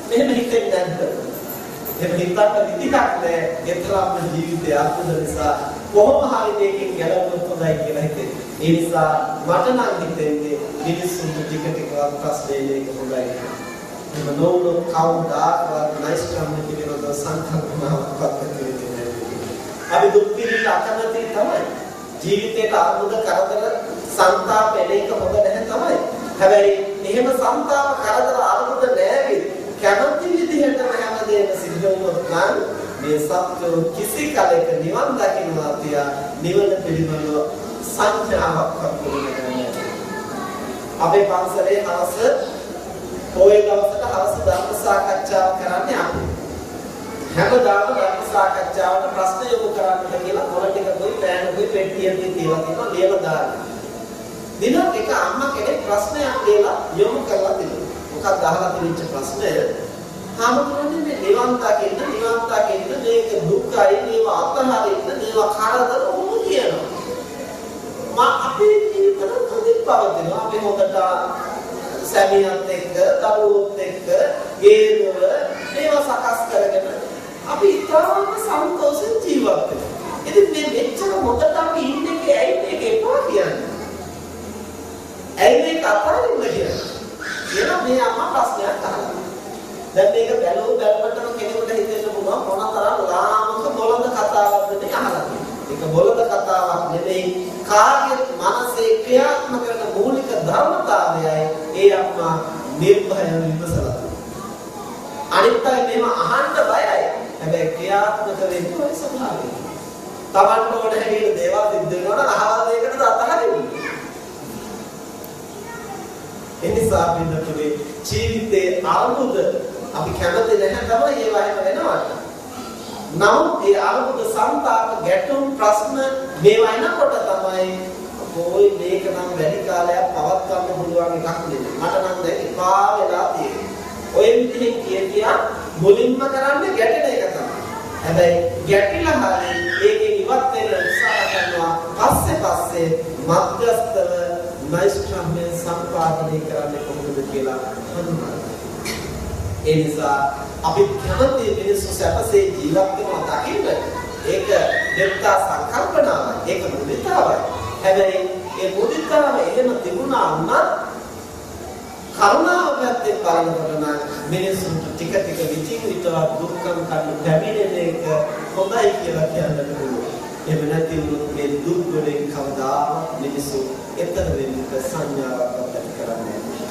මෙහෙම හිතෙන්නේ නැද්ද? එහෙම හිතන්න විදිහක් නැහැ. ඒතරම් ජීවිතය අර්ථද නිසා කොහොම හරි මේකෙන් ගැලවෙන්න හොඳයි කියලා හිතේ. ඒ නිසා මට නම් හිතෙන්නේ මිනිස්සුන්ට ටික ටිකවත් ප්‍රශ්නේ මේක හොඳයි. එහෙම නොවුනොත් කවුදාවත් නයිස් කම්මි පිළිවෙලව සංකල්පනාවක් පත්කෙන්නේ නැහැ. අපි දුක් විඳින්න අකමැති තමයි. ජීවිතේට අර්බුද කරදර සංතාප එන එක හොඳ නැහැ තමයි. හැබැයි එහෙම සංතාප කරදර අර්බුද නැහැ කැමති විදිහට හැමදේම සිද්ධ වුණොත් නම් මේ සත්‍ය කිසි කලෙක නිවන් දකින්නවා තියා නිවන පිළිබඳව සංඥාවක් කරගන්න නැහැ. අපේ පන්සලේ හවස පොයේ දවසට හවස ධර්ම සාකච්ඡාව කරන්නේ අපි. හැමදාම ධර්ම සාකච්ඡාවට ප්‍රශ්න යොමු කරන්නට කියලා මොන ටිකකුයි පෑනකුයි පෙට්ටියකින් තියලා තියෙනවා ලියලා දාන්න. දිනක් එක අම්මා කෙනෙක් ප්‍රශ්නයක් ලියලා යොමු කරලා තිබුණා. මොකක්ද අහලා තිබිච්ච ප්‍රශ්නය? හැමෝටම මේ නිවන් දකින්න මේක දුක්ඛයි මේවා අත්හරින්න මේවා කරදර ඕන කියනවා. අපේ ජීවිතවල දුක් පවතිනවා. අපි හොඳට සැමියාත් එක්ක, දරුවෝත් එක්ක, ගේදොර මේවා සකස් කරගෙන අපි ඉතාම සතුටෙන් ජීවත් වෙනවා. ඉතින් මේ මෙච්චර හොඳට අපි ඉන්නේ ඇයි මේක එපා කියන්නේ? ඇයි මේක අතාරින්න කියන්නේ? එනවා මේ අම්මා ප්‍රශ්නයක් අහලා. දැන් මේක බැලුවටම කෙනෙකුට හිතෙන්න පුළුවන් මොනතරම් ලාමක බොළඳ කතාවක්ද මේ අහලා තියෙන්නේ. ඒක බොළඳ කතාවක් නෙමෙයි කාගේ මනසේ ක්‍රියාත්මක කරන මූලික ධර්මතාවයයි ඒ අම්මා නිර්භයව විමසලා. අනිත් අය මේව අහන්න බයයි. හැබැයි ක්‍රියාත්මක වෙන්නේ ඔය ස්වභාවය. Tamanට ඕන හැටියට දේවල් සිද්ධ වෙනවා නම් අහවල් දෙයකටද අතහරින්නේ. එනිසා පින්නතුනේ ජීවිතයේ අර්බුද අපි කැමති නැහැ තමයි ඒ වගේ වෙනවට. නමුත් ඒ අර්බුද සංතාප ගැටුම් ප්‍රශ්න මේවා එනකොට තමයි කොයි මේක නම් වැඩි කාලයක් පවත්වන්න පුළුවන් එකක් නෙමෙයි. මට නම් දැන් එපා වෙලා තියෙනවා. ඔය විදිහෙන් කියා මුලින්ම කරන්නේ ගැටෙන එක තමයි. හැබැයි ගැටිලා හරි ඒකෙන් ඉවත් වෙන්න උත්සාහ කරනවා. පස්සේ මධ්‍යස්ථව නෛෂ්ක්‍රම්‍ය සම්පාදනය කරන්නේ කොහොමද කියලා හඳුන්වනවා. ඒ නිසා අපි කැමති මිනිස්සු සැපසේ ජීවත් වෙනවා දකින්න ඒක දෙත්තා සංකල්පනාවක්. ඒක මුදිතාවයි. හැබැයි ඒ මුදිතාව එහෙම තිබුණා වුණත් කරුණාව පැත්තෙන් බලනකොට නම් මිනිස්සුන්ට ටික විචින් විතර දුක්ඛම් කන්න පැමිණෙන එක හොඳයි කියලා කියන්නට පුළුවන්. එහෙම නැති වුණොත් මේ දුක් වලින් කවදාවත් මිනිස්සු එතන වෙන්නට සංඥාවක් ඇති කරන්නේ නැහැ.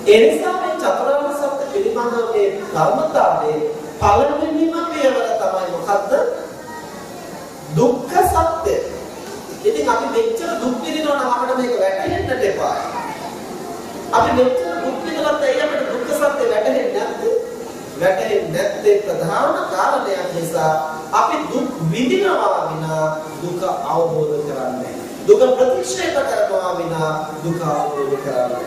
ඒ නිසා මේ චතුරාර්ය සත්‍ය පිළිබඳව මේ ධර්මතාවයේ පළවෙනිම පියවර තමයි මොකද්ද? දුක්ඛ සත්‍ය. ඉතින් අපි මෙච්චර දුක් විඳිනවා නම් අපිට මේක වැටහෙන්නට එපා. අපි මෙච්චර දුක් විඳලා තේ අපිට දුක්ඛ සත්‍ය වැටහෙන්නේ නැද්ද? වැටහෙන්නේ නැත්තේ ප්‍රධාන කාරණයක් නිසා අපි දුක් විඳිනවා විනා දුක අවබෝධ කරන්නේ. දුක ප්‍රතික්ෂේප කරනවා විනා දුක අවබෝධ කරන්නේ.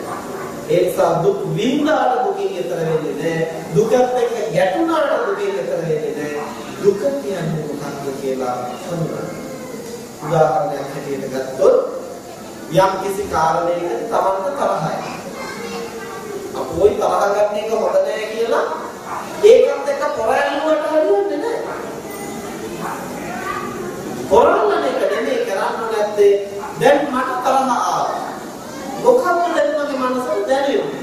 ඒ නිසා දුක් විඳාට දුකින් ඈතර වෙන්නේ නැහැ. දුකත් එක්ක ගැටුණාට දුකින් ඈතර වෙන්නේ නැහැ. දුක කියන්නේ මොකක්ද කියලා හඳුනගන්න. උදාහරණයක් හැටියට ගත්තොත් යම් කිසි කාරණයකට තමන්ට තරහයි. අපෝයි තරහ ගන්න එක හොඳ නැහැ කියලා ඒකත් එක්ක පොරැල්ලුවට හරියන්නේ නැහැ. පොරැල්ලන එක නෙමෙයි කරන්න නැත්තේ දැන් මට තරහ ආවා. මොකක්ද දැන් මගේ මනසට දැනෙන්නේ?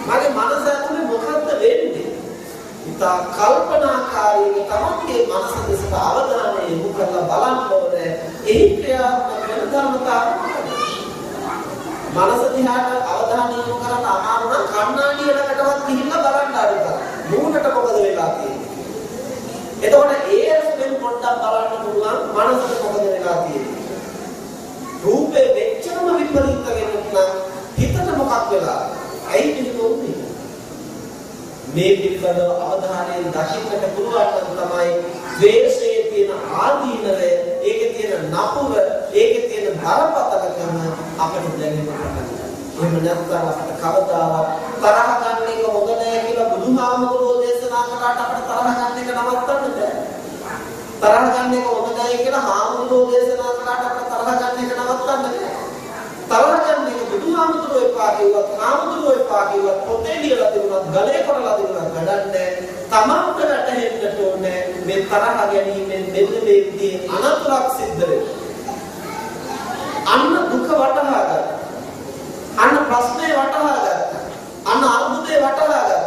මගේ මනස ඇතුලේ මොකක්ද වෙන්නේ? ඉතා කල්පනාකාරීව තමන්ගේ මනස දෙසට අවධානය යොමු කරලා බලන්න ඕනේ. එහි ක්‍රියාත්මක වෙන ධර්මතාවය මොකක්ද? මනස දිහාට අවධානය යොමු කරන්න අමාරු නම් කණ්ණාඩියකටවත් ගිහිල්ලා බලන්න ආරිතා. මූණට මොකද වෙලා තියෙන්නේ? එතකොට ඒ ඇස්ෙන් පොඩ්ඩක් බලන්න පුළුවන් මනසට මොකද වෙලා තියෙන්නේ? රූපේ වෙච්චම විපරීත වෙනත් නම් හිතට මොකක් වෙලා? ඇයි මෙහෙම වුනේ? මේ පිළිබඳව අවධානයෙන් දකින්නට පුළුවන් නම් තමයි ද්වේෂයේ තියෙන ආදීනවය, ඒකේ තියෙන නපුර, ඒකේ තියෙන බරපතලකම අපිට දැනෙන්න පටන් ගන්නවා. එහෙම නැත්නම් අපිට කවදාවත් තරහ ගන්න එක හොඳ නැහැ කියලා බුදුහාමුදුරෝ දේශනා කළාට අපිට තරහ ගන්න එක නවත්තන්න බෑ. තරහ ගන්න එක හොඳ නැහැ කියලා හාමුදුරෝ දේශනා කළාට අපිට තරහ ගන්න එක නවත්තන්න බෑ. තරහ ගන්න එක බුදුහාමුදුරෝ එපා කිව්වත්, හාමුදුරෝ එපා කිව්වත්, පොතේ ලියලා තිබුණත්, ගලේ කොටලා තිබුණත් ගඩන්නේ තමන්ට වැටහෙන්නට ඕනේ මේ තරහ ගැනීමෙන් මෙන්න මේ විදිහේ අනතුරක් සිද්ධ වෙනවා. අන්න දුක වටහා ගන්න. අන්න ප්‍රශ්නේ වටහා ගන්න. අන්න අර්බුදේ වටහා ගන්න.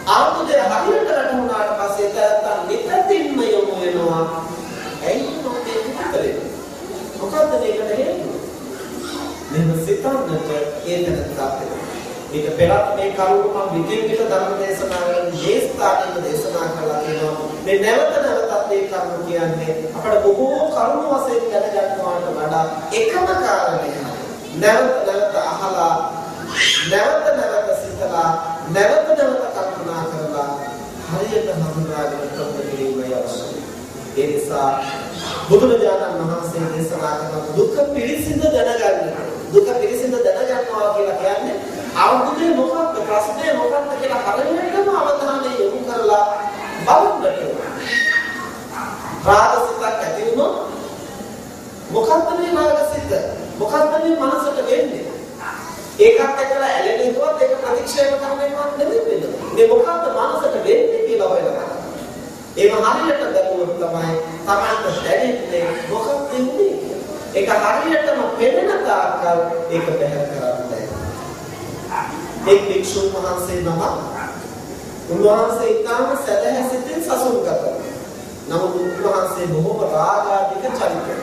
අර්බුදේ හරියට වැටුණාට පස්සේ තත්ත්වයන් නිතරම යොමු වෙනවා. ඇයි මොකද කරන්නේ? මොකද්ද මේකට හේතුව? මෙන්න සිතන්නට ඒතරත් අපේ. මේක පෙරත් මේ කරුණ මම විදින් විතර ධර්ම දේශනාවලින් දේශනාවෙන් දේශනා කරලා තියෙනවා. මේ නැවත නැවතත් මේ කරුණ කියන්නේ අපිට බොහෝ කරුණ වශයෙන් දැනගන්නවාට වඩා එකම කාරණය. නැවත නැවත අහලා නැවත නැවත සිතලා නැවත නැවත කල්පනා කරලා හරියට හඳුනාගෙන ප්‍රතික්‍රියාවයි අවශ්‍යයි. ඒ නිසා බුදුරජාණන් වහන්සේ දේශනා කරන දුක පිළිසිඳ දැනගන්න. දුක පිළිසිඳ දැනගන්නවා කියලා කියන්නේ අවබෝධය මොකක්ද, ප්‍රශ්නේ මොකක්ද කියලා හරියටම අවධානය යොමු කරලා බලන්නට. රාගසිතක් ඇති වුණොත් මොකක්ද මේ රාගසිත? මොකක්ද මේ මනසට වෙන්නේ? ඒකත් එක්කලා ඇලෙන එකවත් ඒක ප්‍රතික්ෂේප කරන එකවත් නෙමෙයි වෙන්නේ. මේ මොකක්ද මනසට වෙන්නේ කියලා හොයනවා. ඒක හරියට දැනුවොත් තමයි තමන්ට දැනෙන්නේ මොකක්ද වෙන්නේ. ඒක හරියටම පෙනෙන තාක්කල් ඒක බැහැ කරන්නේ. එක් වික්ෂුන් වහන්සේ නම උන්වහන්සේ ඊටම සැදැහැසිතින් සසුන්ගත. නමුත් උන්වහන්සේ බොහෝම රාගාධික චරිතයක්.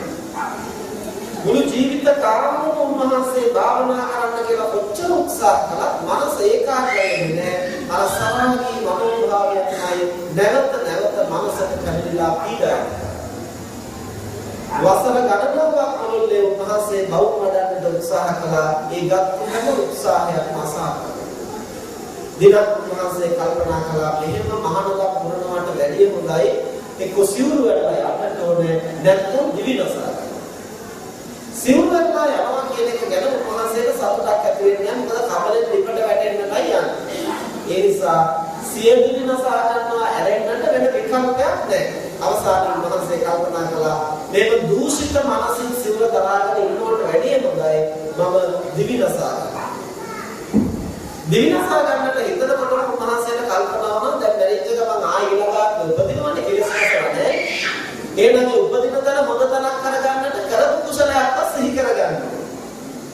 මුළු ජීවිත කාලෙම උන්වහන්සේ භාවනා කරන්න කියලා කොච්චර උත්සාහ කළත් මනස ඒකාග්‍ර වෙන්නේ නැහැ. අර සමාධි මනෝභාවයයි නැවත නැවත මනසට කැඩිලා පීඩායි. වසර ගණනාවක් මුළුල්ලේ උන්වහන්සේ බෞද්ධ වඩන්නට උත්සාහ කළා. ඒ ගත් හැම උත්සාහයක්ම අසාර්ථක. දිනක් උන්වහන්සේ කල්පනා කළා මෙහෙම මහානගම් පුරනවට වැඩිය හොඳයි එක්ක සිවුරු වලලා යන්නට ඕනේ නැත්නම් දිවිනසා. සිවුරු වලලා යනවා කියන එක ගැන උන්වහන්සේට සතුටක් ඇති වෙන්නේ නැහැ. මොකද කබලෙන් ලිපට වැටෙන්නයි යන්නේ. ඒ නිසා සිය දිවිනසා ගන්නවා ඇරෙන්නට වෙන විකල්පයක් නැහැ. අවසානයේ උන්වහන්සේ කල්පනා කළා මේක දූෂිත මානසික සිවුර දරාගෙන ඉන්නවට වැඩිය හොඳයි මම දිවිනසා ගන්නවා. දිවිනසා ගන්නට හිතනකොට උන්වහන්සේට කල්පනා වුණා දැන් මැරිච්ච ගමන් ආයෙ ඊළඟට උපදිනවනේ කෙලෙස් නැසරනේ. එහෙනම් උපදින තැන හොඳ තැනක් කරගන්නට කරපු කුසලයක්වත් සිහි කරගන්න.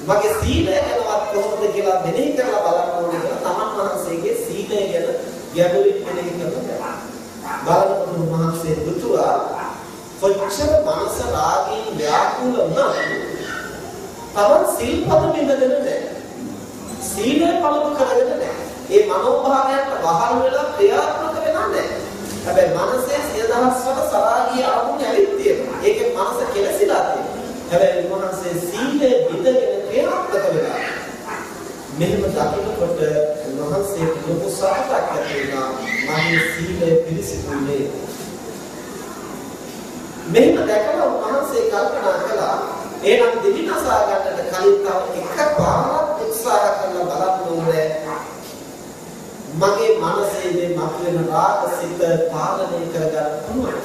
මගේ සීලය ගැනවත් කොහොමද කියලා මෙනෙහි කරලා බලන්න ඕනේ කියලා තමන් වහන්සේගේ සීලය ගැන ගැඹුරින් මෙනෙහි කරලා බලනකොට උන්වහන්සේ දුටුවා කොච්චර මනස රාගයෙන් ව්‍යාකූල වුණත් තවත් සිල්පද බිඳගෙන නැහැ. සීලය පළමු කරගෙන නැහැ. ඒ මනෝභාවයන්ට වහල් වෙලා ක්‍රියාත්මක වෙනා නැහැ. හැබැයි මනසේ සියදහස්වර සරාගී අරමුණු ඇවිත් තියෙනවා. ඒකේ මනස කෙලසිලා තියෙනවා. හැබැයි මනසේ සීලය බිඳගෙන ක්‍රියාත්මක වෙලා. මෙහෙම දකිනකොට මනසේ ලොකු සාර්ථකයක් ඇති වෙනවා. මගේ සීලය පිරිසිදුනේ. මෙහෙම දැකලා මනසේ කල්පනා කළා එහෙනම් දෙවිනසා ගන්නට කලින් තව එකපාරක් උත්සාහ කරලා බලන්න ඕනේ මගේ මනසේ මේ මතුවෙන රාගසිත පාලනය කරගන්න පුළුවන්.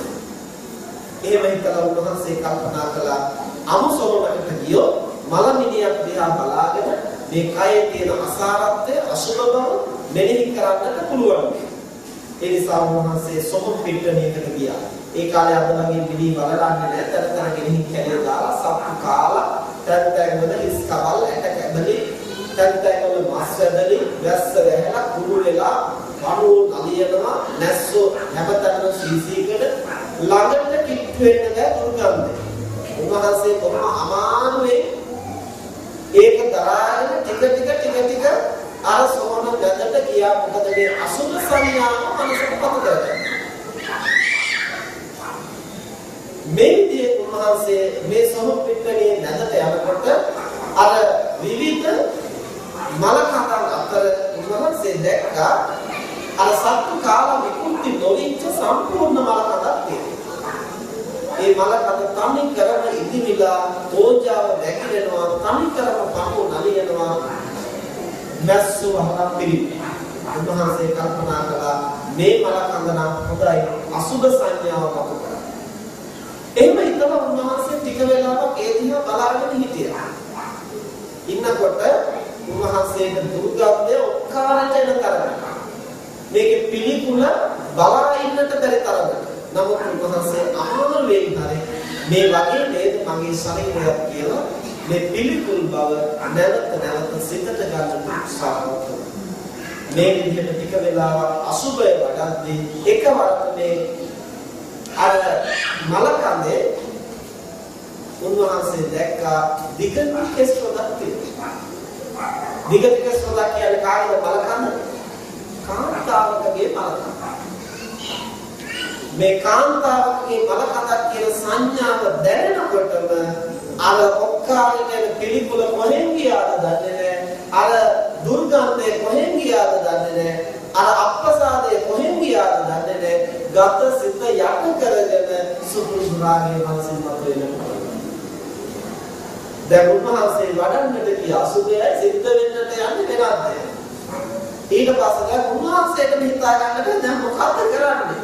එහෙම හිතලා උන්වහන්සේ කල්පනා කළා අමුසොරකට ගියෝ මලමිනියක් දිහා බලාගෙන මේ කයේ තියෙන අසාරත්වය අසුබ බව මෙනෙහි කරන්නට පුළුවන්. ඒ නිසා උන්වහන්සේ සොහොන් පිටණයකට ගියා. ඒ කාලේ අද වගේ පිළි බලන්නේ නැහැ. තර ගෙනින් කැලේ දාලා සප්පු කාලා තැන් වල හිස් කවල් ඇට කැබලි තැන් වල මස් වැදලි වැස්ස වැහැලා කුරු වෙලා වණු නලියනවා නැස්සෝ හැමතැනම සීසීකට ළඟට කිට්ටු වෙන්න බෑ දුර්ගන්ධය. උන්වහන්සේ කොහොම අමාරුවේ ඒක දරාගෙන ටික අර සෝන ගඳට ගියා. මොකද මේ අසුභ සංඥාව මනසට පතු කරගන්න. මේ විදිහේ උන්වහන්සේ මේ සෝන පිටකේ නැදට යනකොට අර විවිධ මල කඳන් අතර උන්වහන්සේ දැක්කා අර සත්තු කාලා විකෘති නොවිච්ච සම්පූර්ණ මල කඳක් තියෙනවා. ඒ මල කඳ තනි කරම ඉදිමිලා ඕජාව වැగిරෙනවා, තනි කරම පහු නලියනවා. මැස්සෝ වහලා පිළිපිලා. උන්වහන්සේ කල්පනා කළා මේ මල කඳ නම් හොඳයි අසුබ සංඥාව පතු කරා. එහෙම හිතලා උන්වහන්සේ ටික වෙලාවක් ඒ දිහා බලාගෙන හිටියා. ඉන්නකොට උන්වහන්සේට දුර්ගන්ධය ඔක්කාරට එන තරමට මේකේ පිළිකුල බලා ඉන්නට බැරි තරමට. නමුත් උන්වහන්සේ අමාරුවෙන් හරි මේ වගේ නේද මගේ ශරීරයක් කියලා මේ පිළිකුල් බව නැවත සිතට ගන්න උත්සාහ කරනවා. මේ විදිහට ටික වෙලාවක් අසුබය වඩද්දී එකවරට මේ අර මලකඳේ උන්වහන්සේ දැක්කා දිගට කෙස් රොදක් තියෙනවා. දිගට කෙස් රොදක් කියන්නේ කාගේද මලකඳ? කාන්තාවකගේ මලකඳ. මේ කාන්තාවකගේ මලකඳක් කියන සංඥාව දැනෙනකොටම අර ඔක්කාරයෙන් පිළිකුල කොහෙන් ගියාද දන්නේ නැහැ. අර දුර්ගන්ධය කොහෙන් ගියාද දන්නේ නැහැ. අර අප්‍රසාදය කොහෙන් ගියාද දන්නේ නැහැ. ගත සිත යට කරගෙන සුපුරුදු රාගයේ මනසින් මතුවෙනවා. දැන් උන්වහන්සේ වඩන්නට කිය අසුභයයි සිද්ධ වෙන්නට යන්නේ වෙනත්. ඊට පස්සේ උන්වහන්සේට හිතා ගන්නට දැන් මොකද කරන්නේ?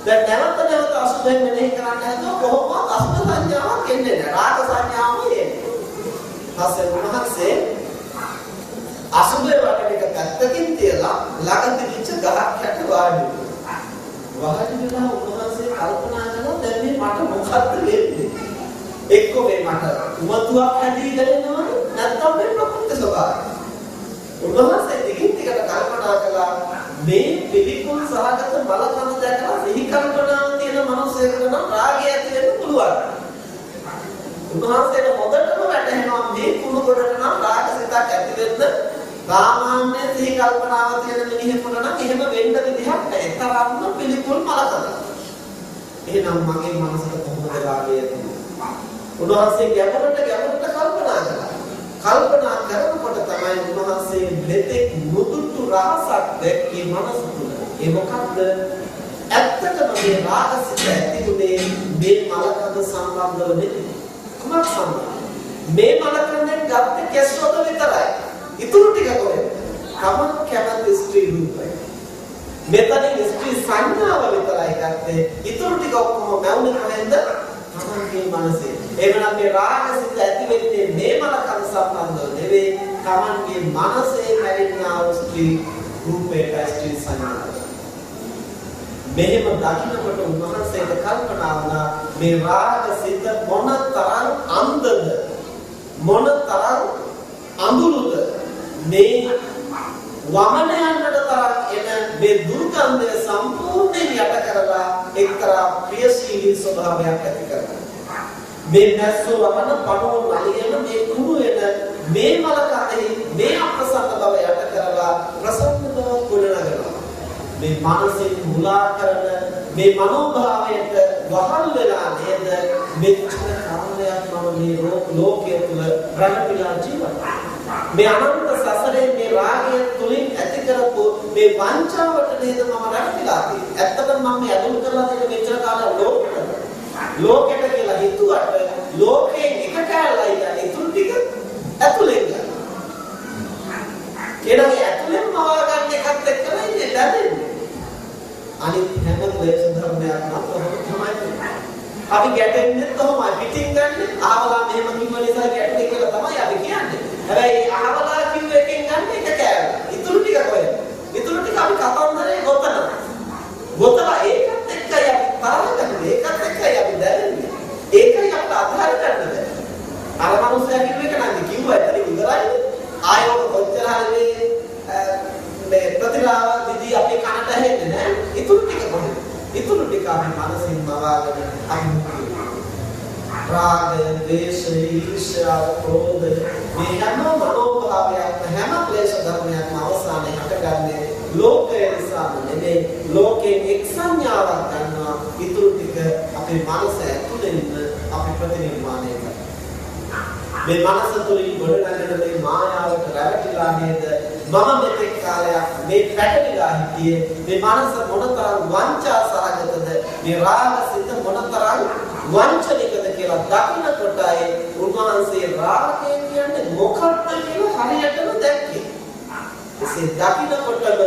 දැන් නැවත අසුභයෙන් මෙනෙහි කරන්න හැදුවා කොහොමවත් අසුභ සංඥාවක් එන්නේ නැහැ. රාග සංඥාවම එන්නේ. පස්සේ උන්වහන්සේ අසුභය වඩන එක පැත්තකින් තියලා ළඟ තිබිච්ච ගහක් යට වාඩි වුණා. වාඩි වෙලා උන්වහන්සේ කල්පනා කළා දැන් මේ මට මොකද්ද වෙන්නේ? එක්ක මේ මට උමතුවක් හැදීගෙන යනවද? නැත්නම් මේ ප්‍රකෘති ස්වභාවය. උන්වහන්සේ දිගින් දිගට කල්පනා කළා මේ පිළිකුල් සහගත බලකඳ දැකලා සිහි කල්පනාව තියෙන මනුස්සයෙකුට නම් රාගය ඇති වෙන්න පුළුවන්. උන්වහන්සේට හොඳටම වැටහෙනවා මේ කුණු කොටට නම් රාගසිතක් ඇති වෙන්න සාමාන්‍ය සිහි කල්පනාව තියෙන මිනිහෙකුට නම් එහෙම වෙන්න විදිහක් නැහැ. තරම්ම පිළිකුල් බලකඳ. එහෙනම් මගේ මනසට කොහොමද රාගය ඇති වෙන්නේ? උන්වහන්සේ ගැඹුරට කල්පනා කළා. කල්පනා කරනකොට තමයි උන්වහන්සේ මෙතෙක් මුදුටු රහසක් දැක්කේ මනස තුළ. ඒ මොකක්ද? ඇත්තටම මේ රාගසිත ඇතිුනේ මේ මලකඳ සම්බන්ධව නෙමෙයි. කොහොමද සම්බන්ධ? මේ මලකඳෙන් ගත්ත කෙස්වල විතරයි. ඉතුරු ටික කොහෙද? කමක් කැමති ස්ත්‍රී රූපය. මෙතන ස්ත්‍රී සංඥාව විතරයි ගත්තේ. ඉතුරු ටික ඔක්කොම මැවුනේ කොහෙන්ද? තමන්ගේ මනසේ. එවනම් මේ රාගසිත ඇති වෙන්නේ මේ මනකඳ සම්බන්ධව නෙවෙයි. තමන්ගේ මනසේ මැවෙනා වූ ස්ත්‍රී රූපයට ස්ත්‍රී සංඥාව. මෙහෙම දකින්නකොට උන්වහන්සේට කල්පනා වුණා මේ රාගසිත මොනතරම් අන්ධද මොනතරම් අඳුරුද මේ වමන යන්නට තරම් එන මේ දුර්ගන්ධය සම්පූර්ණයෙන් යට කරලා එක්තරා ප්‍රියශීලී ස්වභාවයක් ඇති කරගන්නවා. මේ නැස්සෝ වමන පණෝ නලියන මේ කුණු වෙන මේ මල කතෙහි මේ අප්‍රසන්න බව යට කරලා ප්‍රසන්න බව ගොඩනගනවා. මේ මානසික මුලා කරන මේ මනෝභාවයට වහල් වෙලා නේද මෙච්චර කාලයක් මම මේ ලෝකයේ තුල රැඳිලා ජීවත් මේ අනන්ත සසරේ මේ රාගය තුලින් ඇති කරපු මේ වංචාවට නේද මම රැඳිලා තියෙන්නේ. ඇත්තටම මම මේ අඳුන් කරලා තියෙන මෙච්චර කාලයක් ලෝකෙට කියලා හිතුවට ලෝකේ එක කැලලයි යන්නේ ඉතුරු ටික ඇතුලෙන් යනවා. ඒ ඇතුලෙන් මවා ගන්න එකත් එක්කලා ඉන්නේ දැනෙන්නේ. අනිත් හැම ක්ලේශ ධර්මයක්ම තමයි. අපි ගැටෙන්නේ තමයි පිටින් ගන්න ආවලා මෙහෙම කිව්ව නිසා ගැටුනේ කියලා තමයි අපි කියන්නේ. හැබැයි ආවලා කිව්ව එකෙන් ගන්න එක කෑම. ඉතුරු ටික කොහෙද? ඉතුරු ටික අපි කතන්දරේ ගොතනවා. ගොතලා ඒකත් එක්කයි අපි තරහගන්නේ. ඒකත් එක්කයි අපි දැනෙන්නේ. ඒකයි අපට අධාර ගන්නද. අර මනුස්සයා කිව්ව එක නම් කිව්වා එතන ඉවරයි. ආයෝක කොච්චර හරි මේ ප්‍රතිලාව දිදී අපේ කනට ඇහෙන්නේ නැහැ. ඉතුරු ටික කොහෙද? ඉතුරු ටික අපි මනසින් මවාගෙන අමුතු රාගය, ද්වේෂය, ඊර්ෂ්‍යාව, ක්‍රෝධය මේ හැම මනෝභාවයක්ම හැම ක්ලේශ ධර්මයක්ම අවසානයේ හටගන්නේ ලෝකය නිසා නෙමෙයි. ලෝකයේ එක් සංඥාවක් ගන්නවා. ඉතුරු ටික අපේ මනස ඇතුළේ ඉන්න අපි ප්‍රතිනිර්මාණය කරනවා. මේ මනස තුළින් ගොඩනැගෙන මේ මායාවට රැවටිලා නේද මම මෙතෙක් කාලයක් මේ පැටලිලා හිටියේ. මේ මනස මොනතරම් වංචා සහගතද, මේ රාගසිත මොනතරම් වංචනිකද කියලා දකින්න කොටයි උන්වහන්සේ රාගය කියන්නේ මොකක්ද කියලා හරියටම දැක්කේ. එසේ දකින්න කොටම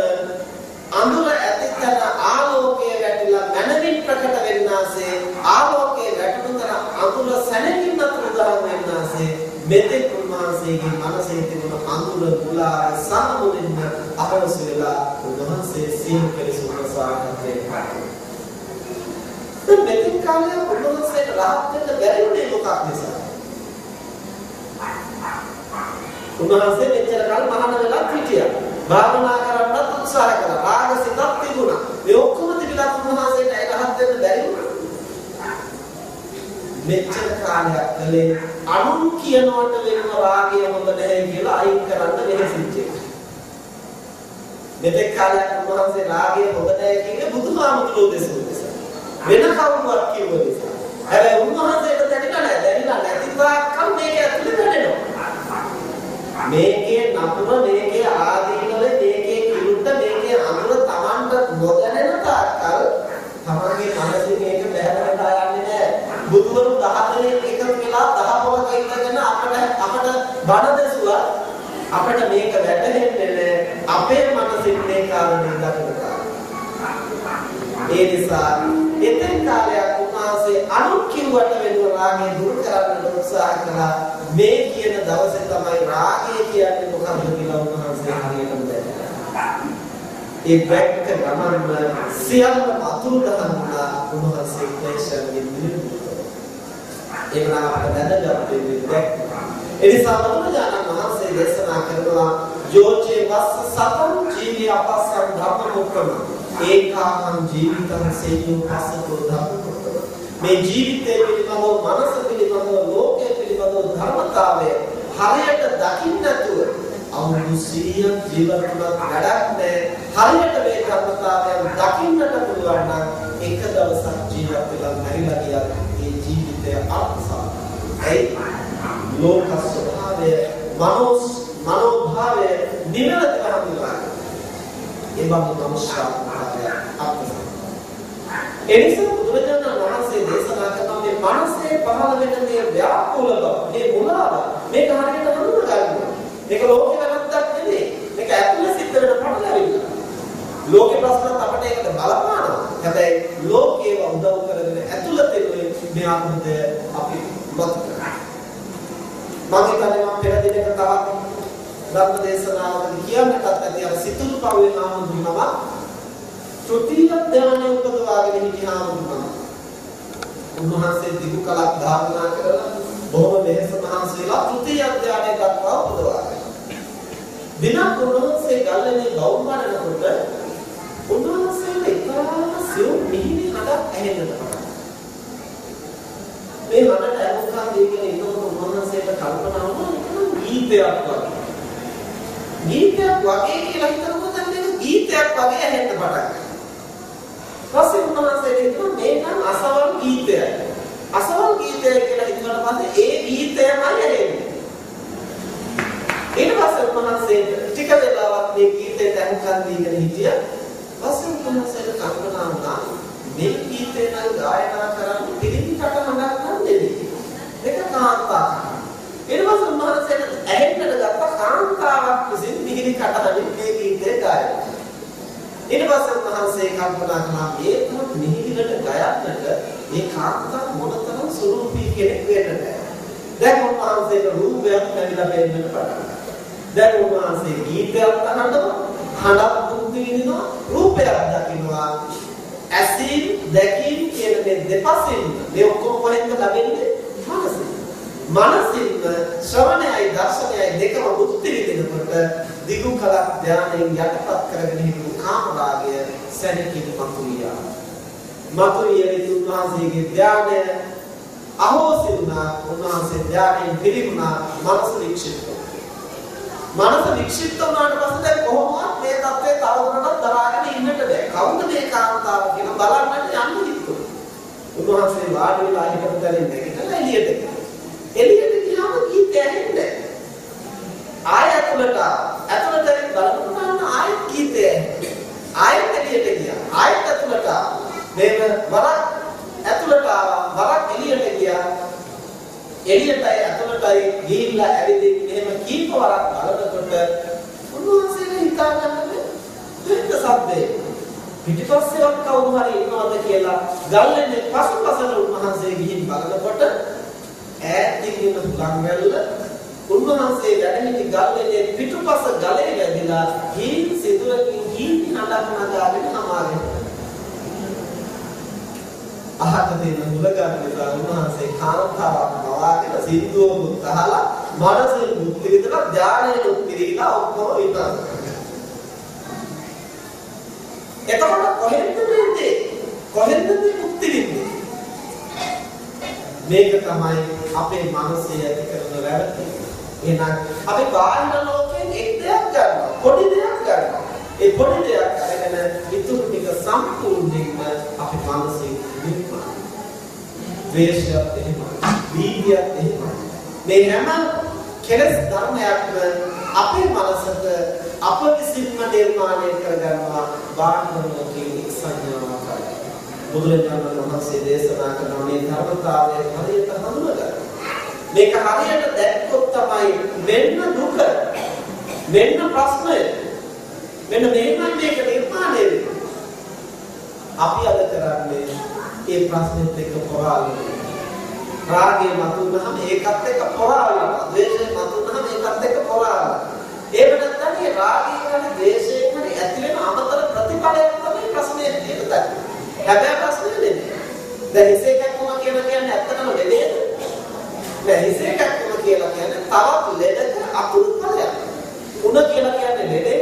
අඳුර ඇතිකන ආලෝකයේ වැටිලා මනමින් ප්‍රකට වෙන්නාසේ ආලෝකයේ වැටුණු තර අඳුර සැනකින් අතුරුදහන් වෙන්නාසේ මෙතෙක් උන්වහන්සේගේ මනසේ තිබුණු අඳුර මුලා සම්මුලින්ම අපරස වෙලා උන්වහන්සේ සිහින් කෙලෙසුන සාර්ථකත්වයට පත් වුණා. මෙතෙක් කාලේ උන්වහන්සේට රහත් වෙන්න බැරි වුණේ මොකක් නිසාද? උන්වහන්සේ මෙච්චර කල් මහාන වෙලා හිටියා. භාවනා කරන්නත් උත්සාහ කළා. රාගසිතක් තිබුණා. මේ ඔක්කොම තිබිලා උන්වහන්සේට ඒ රහත් වෙන්න බැරි වුණා. මෙච්චර කාලයක් කලේ අනුන් කියනවට වෙනම රාගය හොඳ නැහැ කියලා අයින් කරන්න වෙහෙසිච්ච එක. මෙතෙක් කාලයක් උන්වහන්සේ රාගය හොඳ නැහැ කියන්නේ බුදුහාමුදුරුවෝ දෙසුව නිසා. වෙන කවුරුවත් කිව්ව නිසා. හැබැයි උන්වහන්සේට දැනෙලා නැහැ. දැනෙලා නැති තාක්කල් මේක ඇතුලේ දැනෙනවා. මේකේ නපුර, මේකේ ආදීනව, මේකේ කිරුට, මේකේ අනුර Tamanට නොදැනෙන තාක්කල් තමන්ගේ මනසේ මේක බැහැරට ආන්නේ නැහැ. බුදුවරු 10 දෙනෙක් එකතු වෙලා 10 පොලක ඉඳගෙන අපට බණ දෙසුවා. අපිට මේක වැටහෙන්නේ නැහැ. අපේ මනසින් මේ කාරණේ දකිනවා. ඒ නිසා එතෙන් කාලයක් උන්වහන්සේ අනුන් කිව්වට වෙන රාගය දුරු කරන්න උත්සාහ කළා. මේ කියන දවසේ තමයි රාගය කියන්නේ මොකක්ද කියලා උන්වහන්සේ හරියටම දැක්කා. ඒ වැක්ක ගමන්ම සියල්ල අතුරුදහන් වුණා. උන්වහන්සේ ක්ලේශයෙන් මිදුණා. ඒ වුණාම අපට වැදගත් වෙන්නේ දැක්කා. ඒ නිසා බුදුරජාණන් වහන්සේ දේශනා කරනවා යෝචේ වස්ස සතං ජීවි අපස්සං ධම්මමුක්ඛම ඒකාං ජීවිතං සේයෝ පස්සතෝ ධම්මමුක්ඛම. මේ ජීවිතේ පිළිබඳව, මනස පිළිබඳව, ලෝකයේ පිළිබඳව ධර්මතාවය හරියට දකින්න නැතුව අවුරුදු 100ක් ජීවත් වුණත් වැඩක් නැහැ. හරියට මේ ධර්මතාවයන් දකින්නට පුළුවන් නම් එක දවසක් ජීවත් වෙලා මැරිලා ගියත් ඒ ජීවිතය අර්ථසාර්ථකයි. ලෝක ස්වභාවය, මනෝභාවය නිවැරදිව හඳුනා ඒ බඳු මනුෂ්‍යත්වය අර්ථසාර්ථකයි. එනිසා බුදුරජාණන් වහන්සේ දේශනා කරන මේ මනසේ පහළ වෙන මේ ව්‍යාකූල බව, මේ මුලාව මේක හරියට හඳුනා ගන්න. මේක ලෝකේ වැරද්දක් නෙවෙයි. මේක ඇතුළේ සිද්ධ වෙන පටලැවිල්ල. ලෝකේ ප්‍රශ්නත් අපට ඒකට බලපානවා. හැබැයි ලෝකේව උදව් කරගෙන ඇතුළතේ මේ ආත්මය අපි මත කරගන්නවා. මම හිතන්නේ මම පෙර දිනක තවත් ධර්ම දේශනාවකදී කියන්නටත් ඇති අර සිතුල් පවුලේ නාමඳුනම තෘතීය ධානය උපදවාගෙන හිටියාම උන්වහන්සේ දිගු කලක් ධාරණා කරලා බොහොම වෙහෙස මහන්සියලා තෘතීය ධානය දක්වා උපදවා ගන්නවා. දිනක් උන්වහන්සේ ගල්ලේ බවුම් වඩනකොට ඇහෙන්නට පටන් ගන්නවා. මේ මනට අමුකම් දෙකේ ඉන්නකොට උන්වහන්සේට කල්පනා වුණා ගීතයක් වගේ. ගීතයක් වගේ කියලා හිතනකොට දැන් මේක ගීතයක් වගේ ඇහෙන්න පටන් ගන්නවා. ඊපස්සේ උන්වහන්සේට හිතුණා මේක අසවල් ගීතයක්. අසවල් ගීතය කියලා හිතුවට පස්සේ ඒ ගීතයමයි ඇහෙන්නේ. ඊට පස්සේ උන්වහන්සේට ටික වෙලාවක් මේ ගීතයට අහුම්කම් දීගෙන හිටියා. පස්සේ උන්වහන්සේට කල්පනා වුණා මේ ගීතය නම් ගායනා කරන්න පිළිමිකට හඬක් නෙමෙයි. ඒක කාන්තාවක්. ඊට පස්සේ උන්වහන්සේට ඇහෙන්නට ගත්ත කාන්තාවක් විසින් මිහිරි කටහඬින් මේ ගීතය ගායනා. ඊට පස්සේ උන්වහන්සේ කල්පනා කළා මේ තුන මිහිරිකට ගයන්නට මේ කාන්තාව මොනතරම් ස්වරූපී කෙනෙක් වෙන්නද? දැන් උන්වහන්සේට රූපයක් ලැබිලා පෙන්නන්න පටන් ගත්තා. දැන් උන්වහන්සේ ගීතයක් අහනවා, හඬක් බුද්ධ විඳිනවා, රූපයක් දකින්නවා. ඇසින් දැකීම කියන මේ දෙපසින් මේ ඔක්කොම කොහෙන්ද ලැබෙන්නේ? මනසින්. මනසින් ශ්‍රවණයයි දර්ශනයයි දෙකම බුද්ධ විඳිනකොට දිගු කලක් ධානයෙන් යටපත් කරගෙන හිටපු කාමරාගය සැනකින් මතුවියා. මතුවියේ උන්වහන්සේගේ ධානය අහෝසි වුණා. උන්වහන්සේ ධානයෙන් පිරිමුණා. මනස වික්ෂිප්ත. මනස වික්ෂිප්ත වුණාට පස්සේ කොහොමවත් මේ තත්ත්වය තවදුරටත් දරාගෙන ඉන්නට බෑ. කවුද මේ කාන්තාව කියලා බලන්නට යන්න හිතුවා. උන්වහන්සේ වාඩි වෙලා හිටපු තැනින් නැගිටලා එළියට ගියා. එළියට ගියාම ගීතය ඇහෙන්නේ. ආයතනට බලන්න ආයත ගීතය. ආයත එළියට ගියා. ආයත ඇතුළට මේක වරක් ඇතුළට වරක් එළියට ගියා. එළියටයි ඇතුළටයි ගිහිල්ලා ඇවිදින් එහෙම කීප වරක් බලනකොට උන්වහන්සේට හිතා ගන්නද දෙන්න සද්දේ පිටිපස්සෙවත් කවුරු හරි ඉන්නවද කියලා ගල්ලෙන්නේ පසුපසට උන්වහන්සේ ගිහින් බලනකොට ඈතින් ඉන්න ලංගැල්ල උන්වහන්සේ වැඩ සිටි ගල්ලෙන්නේ පිටුපස ගලේ වැදිලා හීන් සිදුරකින් හීන් හඬක් නගාගෙන නමාගෙන අහක තියෙන මුලගාන නිසා උන්වහන්සේ කාන්තාවක් මවාගෙන සින්දුවකුත් අහලා මනසෙන් මුක්ති විඳලා ධානයෙන් උත්තිරීලා ඔක්කොම ඉන්නවා. එතකොට කොහෙන්ද මේ කොහෙන්ද මේ මුක්ති විඳින්නේ? මේක තමයි අපේ මනසේ ඇති කරන වැරද්ද. එහෙනම් අපි බාහිර ලෝකයෙන් එක් දෙයක් ගන්නවා. පොඩි දෙයක් ගන්නවා. ඒ පොඩි දෙයක් අරගෙන ඉතුරු ටික සම්පූර්ණයෙන්ම අපි මනසේ නිර්මාණය. ද්වේෂයත් එහෙමයි. වීර්යයත් එහෙමයි. මේ හැම කෙලෙස් ධර්මයක්ම අපේ මනසට අප විසින්ම නිර්මාණය කරගන්නවා බාහිර ලෝකයේ එක් සංඥාවක්. බුදුරජාණන් වහන්සේ දේශනා කරන මේ ධර්මතාවය හරියට හඳුනගන්න. මේක හරියට දැක්කොත් තමයි මෙන්න දුක, මෙන්න ප්‍රශ්නය, මෙන්න මේක නිර්මාණය වෙන්නේ. අපි අද කරන්නේ ඒ ප්‍රශ්නෙත් එක්ක පොරාලනවා. රාගය මතුනහම ඒකත් එක්ක පොරාලනවා. ද්වේෂය මතුනහම ඒකත් එක්ක පොරාලනවා. ඒක නැත්නම් මේ රාගය කියන්නේ ද්වේෂය කියන්නේ ඇති වෙන අමතර ප්‍රතිඵලයක් තමයි ප්‍රශ්නේ තියෙන්නේ. හැබැයි ප්‍රශ්නේ නෙමෙයි. දැන් හිසේ කැක්කම කියන්නේ ඇත්තටම නෙමෙයි. දැන් හිසේ කැක්කම කියලා කියන්නේ තවත් ලෙඩක අතුරු ඵලයක්. උණ කියලා කියන්නේ ලෙඩේ.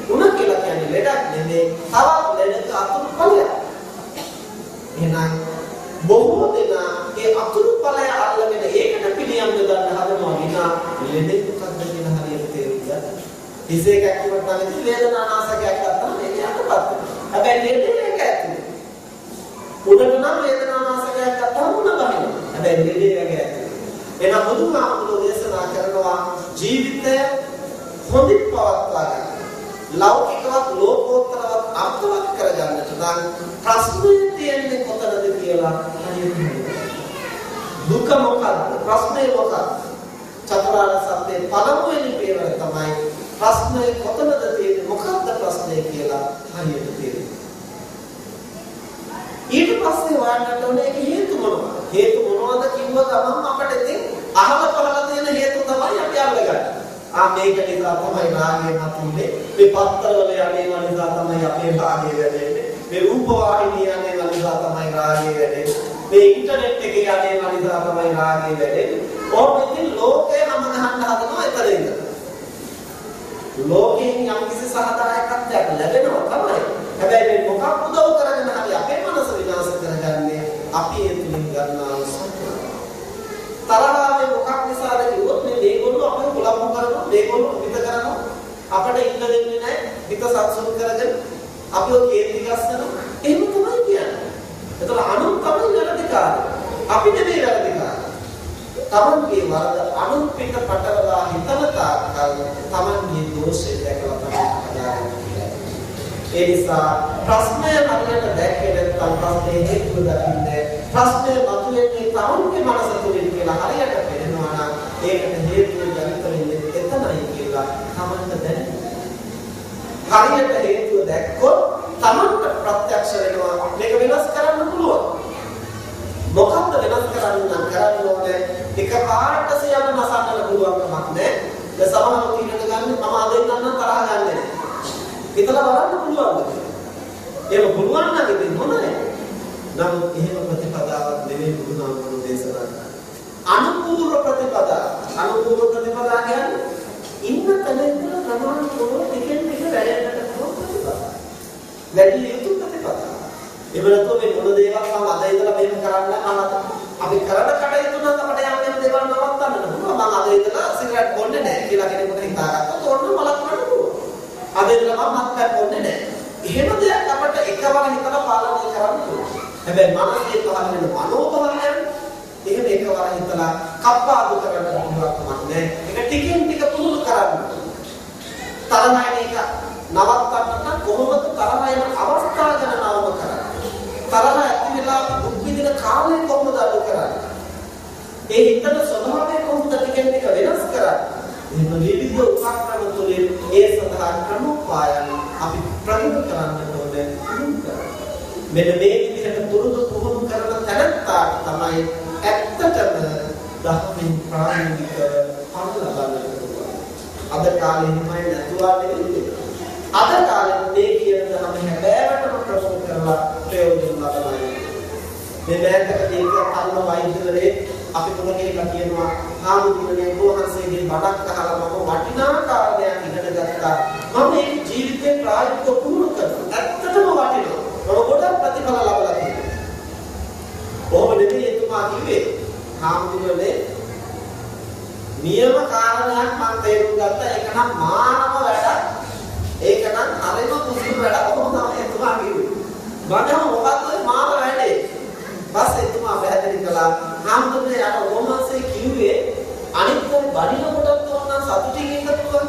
උණ කියලා කියන්නේ ලෙඩක් නෙමෙයි. තවත් ලෙඩක අතුරු ඵලයක්. එහෙනම් බොහෝ දෙනා ඒ අතුරු ඵලය අල්ලගෙන ඒකට පිළියම් යොදන්න හදනවා විනා ලෙඩේ මොකක්ද කියලා හරියට තේරුම් ගන්න. හිසේ කැක්කමක් නම් වේදනානාශකයක් ගත්තාම ඒක යටපත් වෙනවා. හැබැයි ලෙඩේ ඒක ඇතුලේ. උඩට නම් වේදනානාශකයක් ගත්තාම උණ බහිනවා. හැබැයි ලෙඩේ වගේ ඇතුලේ. එහෙනම් බුදුහාමුදුරුවෝ දේශනා කරනවා ජීවිතය හොඳින් පවත්වා ගන්න. ලෞකිකවත් ලෝකෝත්තරවත් අර්ථවත් කරගන්නට නම් ප්‍රශ්නේ තියෙන්නේ කොතනද කියලා හරියට දුක මොකක්ද? ප්‍රශ්නේ මොකක්ද? චතුරාර්ය සත්‍යයේ පළමුවෙනි පියවර තමයි ප්‍රශ්නේ කොතනද තියෙන්නේ මොකක්ද ප්‍රශ්නේ කියලා හරියට තේරෙන්නේ. ඊට පස්සේ වන්නට ඕනේ හේතු මොනවද? හේතු මොනවද කිව්ව ගමන් අපිට ඉතින් අහල පහල තියෙන හේතු තමයි අපි අල්ලගන්නේ. මේක නිසා තමයි රාගය මතුනේ. මේ පත්තරවල යන්නේ නිසා තමයි අපේ රාගය වැඩෙන්නේ. මේ රූපවාහිනිය යන්නේ නිසා තමයි රාගය වැඩෙන්නේ. මේ ඉන්ටර්නෙට් එකේ යන්නේ නිසා තමයි රාගය වැඩෙන්නේ. ඕකෙන් ලෝකේ හැම ගහන්න හදනවා එතනින්ද. ලෝකයෙන් යම් කිසි සහදායකත්වයක් ලැබෙනවා තමයි. හැබැයි මේ මොකක් උදව් කරගෙන හරි අපේ මනස විනාශ කරගන්න අපි ඒ තුලින් ගන්නා තරහාවේ මොකක් නිසාද කිව්වොත් මේ මේගොල්ලෝ අපේ කුලම්ම කරනවා මේගොල්ලෝ පිට කරනවා අපිට ඉන්න දෙන්නේ නැහැ පිට සක්සුන් කරගෙන අපිව කේන්ති ගස්සනවා එහෙම තමයි කියන්නේ. ඒතර අනුන් තමයි වැරදිකාරය. අපි නෙමෙයි වැරදිකාරය. තමන්ගේ වරද අනුන් පිට පටවලා හිතන තාක්කල් තමන්ගේ දෝෂය දැකලා තමයි හදාගන්නේ. ඒ නිසා ප්‍රශ්නය හරියට දැක්කේ නැත්නම් ප්‍රශ්නේ හේතුව දකින්නේ ප්‍රශ්නය මතුවෙන්නේ තමන්ගේ මනස තුළින් කියලා හරියට පේනවා නම් ඒකට හේතුව දැනගන්න වෙන්නේ එතනයි කියලා තමන්ට දැනෙනවා. හරියට හේතුව දැක්කොත් තමන්ට ප්‍රත්‍යක්ෂ වෙනවා මේක වෙනස් කරන්න පුළුවන්. මොකක්ද වෙනස් කරන්න ඕනේ? එකපාරට සියල්ල නසන්න පුළුවන් කමක් නැහැ. දැන් සමහරව තීරණ ගන්න මම අද ඉඳන් තරහ ගන්නෑ. හිතලා බලන්න පුළුවන්ද? ඒක පුළුවන් නම් ඉතින් හොඳයි. නමුත් එහෙම ප්‍රතිපදාවක් නෙවෙයි බුදුහාමුදුරුවෝ දේශනා කරන්නේ. අනුපූර්ව ප්‍රතිපදා. අනුපූර්ව ප්‍රතිපදා කියන්නේ ඉන්න තැන ඉඳලා ප්‍රමාණිකව ටිකෙන් ටික වැඩෙන්නට පුළුවන් ප්‍රතිපදා. වැඩි යුතු ප්‍රතිපදා. එවලතෝ මේ මොන දේවල් මම අද ඉඳලා මෙහෙම කරන්න අපි කරන කටයුතු නම් අපිට යම් දේවල් නවත්තන්න පුළුවන්. මම අද ඉඳලා සිගරට් බොන්නේ නැහැ කියලා කෙනෙකුට හිතාගත්තොත් ඕන්න මලක් කරන්න පුළුවන්. අද ඉඳලා මම මත්පැන් බොන්නේ නැහැ. එහෙම දෙයක් අපිට එකවර හිතලා පාලනය කරන්න පුළුවන්. හැබැයි මනසේ පහළ වෙන මනෝභාවයන් එහෙම එකවර හිතලා කප්පාදු කරන්න පුළුවන් කමක් නැහැ. ඒක ටිකෙන් ටික පුරුදු කරන්න. තරහයින එක නවත්තන්න කොහොමද තරහයින අවස්ථා ගණනාවම කරන්නේ? තරහ ඇති වෙලා දුක් විඳින කාලය කොහොමද අඩු කරන්නේ? ඒ හිතන ස්වභාවය කොහොමද ටිකෙන් ටික වෙනස් කරන්නේ? එහෙම විවිධ උපක්‍රම තුළින් ඒ සඳහා ක්‍රමෝපායන් අපි ප්‍රගුණ කරන්න ඕනේ. මෙන්න මේ විදිහට පුරුදු පුහුණු කරන තැනත්තාට තමයි ඇත්තටම ධර්මයෙන් ප්‍රායෝගික පණ ලබන්න පුළුවන්. අද කාලේ හිමයි නැතුවා නෙවෙයි. අද කාලේ මේ කියන ධර්ම හැබෑවටම ප්‍රශ්න කරලා ප්‍රයෝජන ලබනවා. මේ මෑතකදී කර්ම වෛද්‍යවරේ අපි මොකක්ද කියනවා ආමුදුනේ වහන්සේගේ බඩක් අහලා මම වටිනා කාරණයක් ඉගෙන ගත්තා. මම මේ ජීවිතේ ප්‍රායෝගිකව පුහුණු කරනවා. ඇත්තටම වටිනවා. මම ගොඩක් ප්‍රතිඵල ලබලා තියෙනවා. කොහොම නෙමෙයි එතුමා කිව්වේ. ආමුදුනේ නියම කාරණයක් මම තේරුම් ගත්තා. ඒක නම් මානව වැඩක්. ඒක නම් හරිම කුසල වැඩක්. කොහොමද එතුමා කිව්වේ? මම මොකක්ද මානව වැඩේ? පස්සේ එතුමා පැහැදිලි කළා ආම්දුනේ අර වහන්සේ කිව්වේ අනිත්කේ බඩිනකොටත් ඕනනම් සතුටින් ඉන්න පුළුවන්.